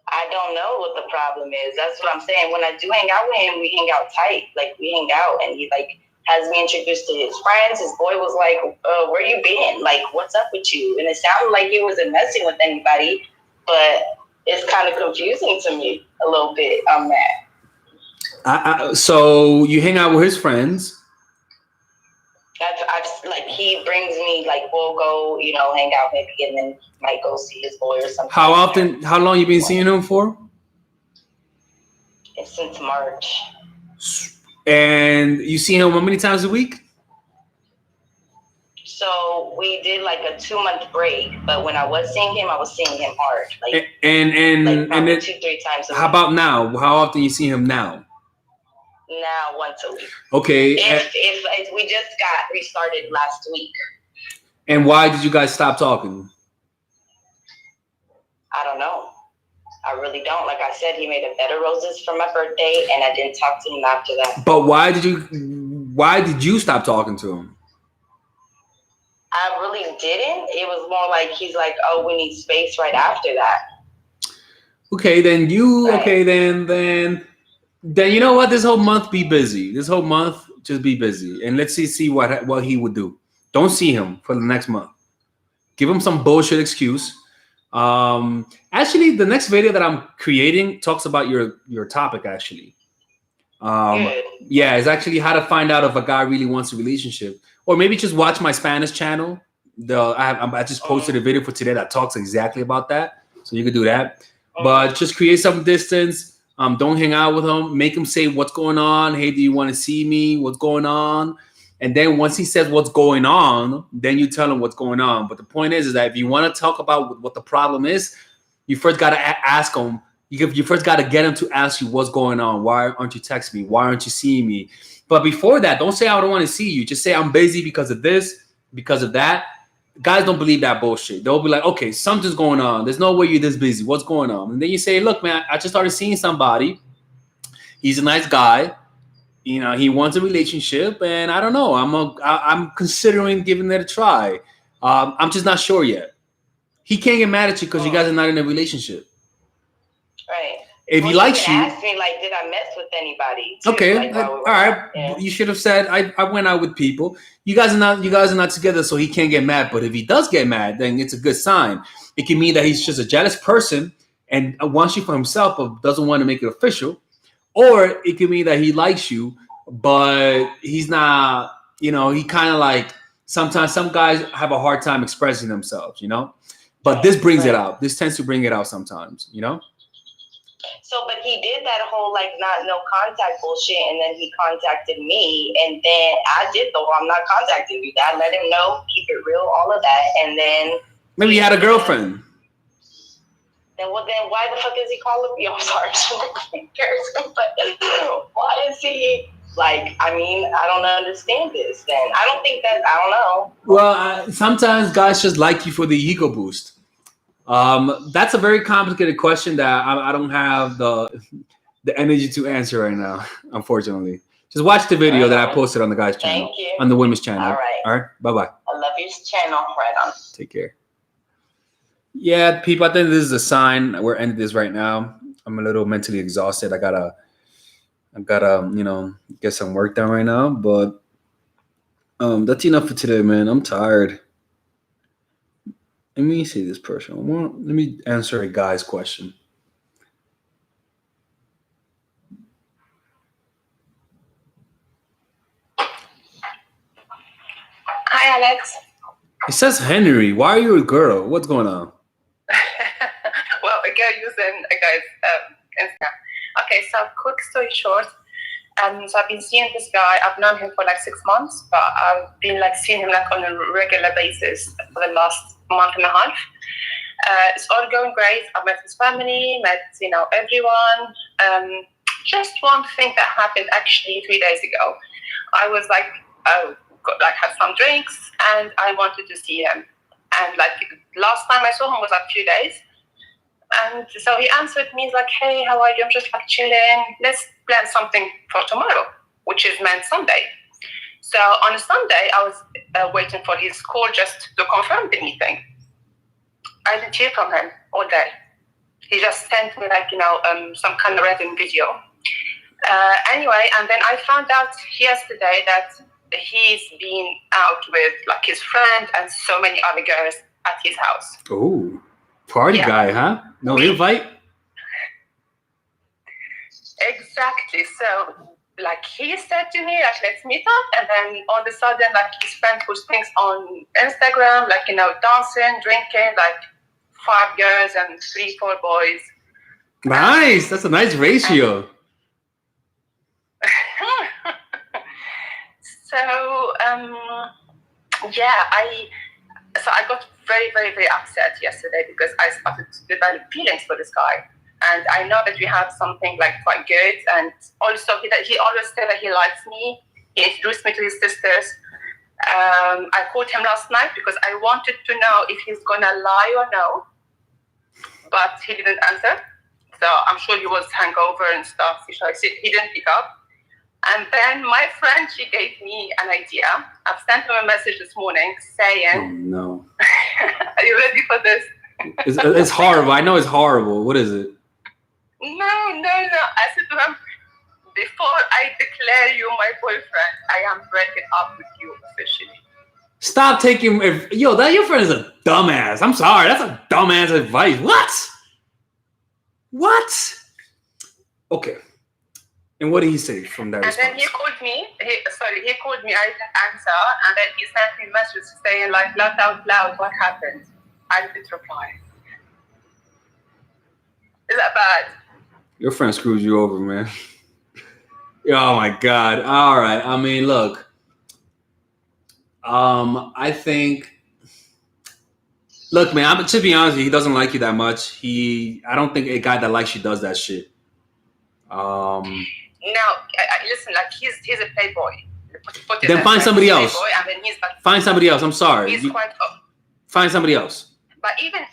I don't know what the problem is. That's what I'm saying. When I do hang out with him, we hang out tight. Like, we hang out, and he like has me introduced to his friends. His boy was like, where you been? Like, what's up with you? And it sounded like he wasn't messing with anybody, but it's kind of confusing to me a little bit on that. So you hang out with his friends. Like, he brings me, like, we'll go, you know, hang out maybe, and then might go see his boy or something. How often? How long you been seeing him for? It's since March. And you see him how many times a week? So we did like a 2-month break, but when I was seeing him hard. Like, and probably 2-3 times a week. How about now? How often you see him now? Now, once a week. Okay. If we just got restarted last week. And why did you guys stop talking? I don't know. I really don't. Like I said, he made a bed of roses for my birthday, and I didn't talk to him after that. But why did you stop talking to him? I really didn't. It was more like he's like, oh, we need space right after that. Okay, then then you know what? This whole month be busy. This whole month just be busy, and let's see what he would do. Don't see him for the next month. Give him some bullshit excuse. Actually, the next video that I'm creating talks about your topic. Actually, yeah, it's actually how to find out if a guy really wants a relationship, or maybe just watch my Spanish channel. I just posted a video for today that talks exactly about that, so you could do that. But just create some distance. Don't hang out with him. Make him say what's going on. Hey, do you want to see me? What's going on? And then once he says what's going on, then you tell him what's going on. But the point is that if you want to talk about what the problem is, you first got to ask him. You first got to get him to ask you what's going on. Why aren't you texting me? Why aren't you seeing me? But before that, don't say I don't want to see you. Just say I'm busy because of this, because of that. Guys don't believe that bullshit. They'll be like, okay, something's going on. There's no way you're this busy. What's going on? And then you say, look, man, I just started seeing somebody. He's a nice guy. You know, he wants a relationship, and I don't know. I'm considering giving it a try. I'm just not sure yet. He can't get mad at you because you guys are not in a relationship. Right. If he Well, likes can you, ask me like, did I mess with anybody? Too? okay, Like, while we all were right. out. Yeah. You should have said I went out with people. You guys are not together, so he can't get mad. But if he does get mad, then it's a good sign. It can mean that he's just a jealous person and wants you for himself, but doesn't want to make it official. Or it can mean that he likes you, but he's not. He kind of like sometimes some guys have a hard time expressing themselves. But this brings it out. This tends to bring it out sometimes. So, but he did that whole like not no contact bullshit, and then he contacted me, and then I did the whole I'm not contacting you. I let him know, keep it real, all of that, and then maybe he had a girlfriend. Then why the fuck is he calling me? I'm sorry, but why is he like? I mean, I don't understand this. Then I don't think that I don't know. Well, sometimes guys just like you for the ego boost. That's a very complicated question that I don't have the energy to answer right now, unfortunately. Just watch the video that I posted on the guys' channel, Thank you. on the women's channel. All right. Bye-bye. I love your channel. Right on. Take care. Yeah, people, I think this is a sign. We're ending this right now. I'm a little mentally exhausted. I gotta, get some work done right now. But that's enough for today, man. I'm tired. Let me see this person. Let me answer a guy's question. Hi, Alex. It says Henry. Why are you a girl? What's going on? Well, a girl using a guy's Instagram. Okay, so quick story short. So I've been seeing this guy. I've known him for like 6 months, but I've been like seeing him like on a regular basis for the last month and a half. It's all going great. I met his family, met everyone. Just one thing that happened actually 3 days ago. I was like, had some drinks, and I wanted to see him. And like last time I saw him was like a few days. And so he answered me, he's like, hey, how are you? I'm just like chilling. Let's plan something for tomorrow, which is meant Sunday. So on a Sunday, I was waiting for his call just to confirm the meeting. I didn't hear from him all day. He just sent me like, some kind of random video. Anyway, and then I found out yesterday that he's been out with like his friend and so many other girls at his house. Oh, party guy, huh? No invite? Exactly. So, like he said to me, like, let's meet up. And then all of a sudden, like his friend puts things on Instagram, like, dancing, drinking, like 5 girls and 3-4 boys. Nice. That's a nice ratio. So, I got very, very, very upset yesterday because I started to develop feelings for this guy. And I know that we have something like quite good. And also he always said that he likes me. He introduced me to his sisters. I called him last night because I wanted to know if he's going to lie or no. But he didn't answer. So I'm sure he was hungover and stuff. He didn't pick up. And then my friend, she gave me an idea. I've sent him a message this morning saying... Oh, no. Are you ready for this? It's horrible. I know it's horrible. What is it? No. I said to him, before I declare you my boyfriend, I am breaking up with you officially. Stop taking... Yo, your friend is a dumbass. I'm sorry. That's a dumbass advice. What? Okay. And what did he say from that response? And then he called me. He called me. I didn't answer. And then he sent me a message saying, like, laugh out loud, what happened? I didn't reply. Is that bad? Your friend screwed you over, man. Oh, my God. All right. I mean, look. I think... Look, man, to be honest, he doesn't like you that much. I don't think a guy that likes you does that shit. No, listen, like he's a playboy. Then find somebody else. Playboy, and then he's like, find somebody else. I'm sorry. He's quite find somebody else. But even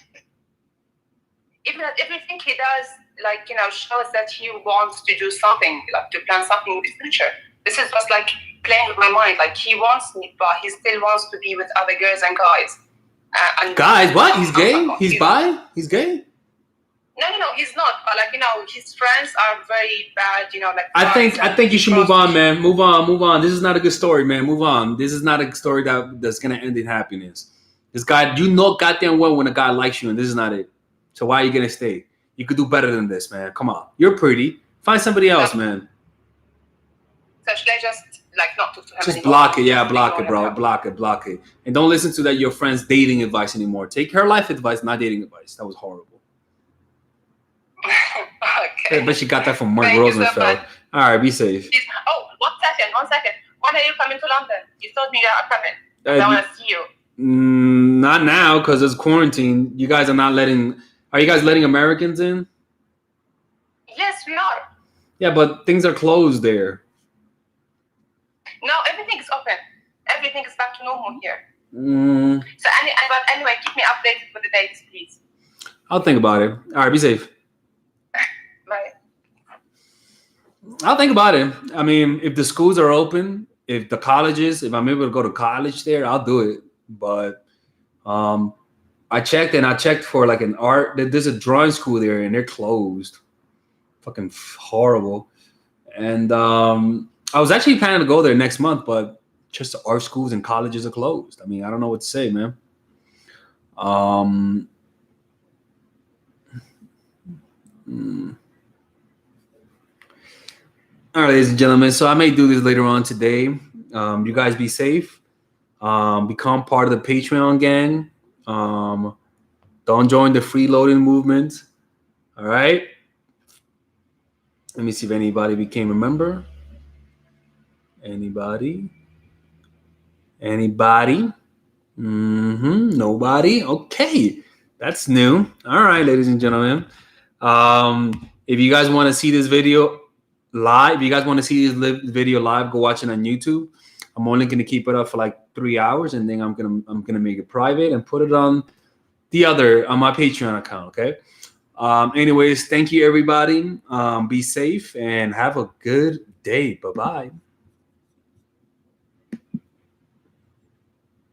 everything he does, like, shows that he wants to do something, like to plan something in the future. This is just like playing with my mind. Like he wants me, but he still wants to be with other girls and guys. Guys, what? He's gay? He's bi? He's gay? No, he's not. But like, his friends are very bad. Like I think you should move on, man. Move on. This is not a good story, man. Move on. This is not a story that's gonna end in happiness. This guy, goddamn well when a guy likes you, and this is not it. So why are you gonna stay? You could do better than this, man. Come on. You're pretty. Find somebody else, man. So should I just like not talk to him Just anymore? block it. Yeah, block it, bro. Block it. And don't listen to that your friend's dating advice anymore. Take her life advice, not dating advice. That was horrible. Okay. But she got that from Mark Thank you Rosenfeld. so much. All right, be safe. Oh, 1 second. When are you coming to London? You told me you are coming. I want to see you. Not now because it's quarantine. You guys are not letting. Are you guys letting Americans in? Yes, we are. Yeah, but things are closed there. No, everything is open. Everything is back to normal here. Mm. But anyway, keep me updated with the dates, please. I'll think about it. All right, be safe. Bye. I'll think about it. I mean, if the schools are open, if the colleges, if I'm able to go to college there, I'll do it. But I checked for like an art. There's a drawing school there, and they're closed. Fucking horrible. And I was actually planning to go there next month, but just the art schools and colleges are closed. I mean, I don't know what to say, man. All right, ladies and gentlemen. So I may do this later on today. You guys be safe. Become part of the Patreon gang. Don't join the freeloading movement. All right. Let me see if anybody became a member. Anybody? Nobody. Okay. That's new. All right, ladies and gentlemen. If you guys want to see this video live, go watch it on YouTube. I'm only going to keep it up for like 3 hours, and then I'm gonna make it private and put it on my Patreon account. Okay. Anyways, thank you everybody. Be safe and have a good day. Bye-bye.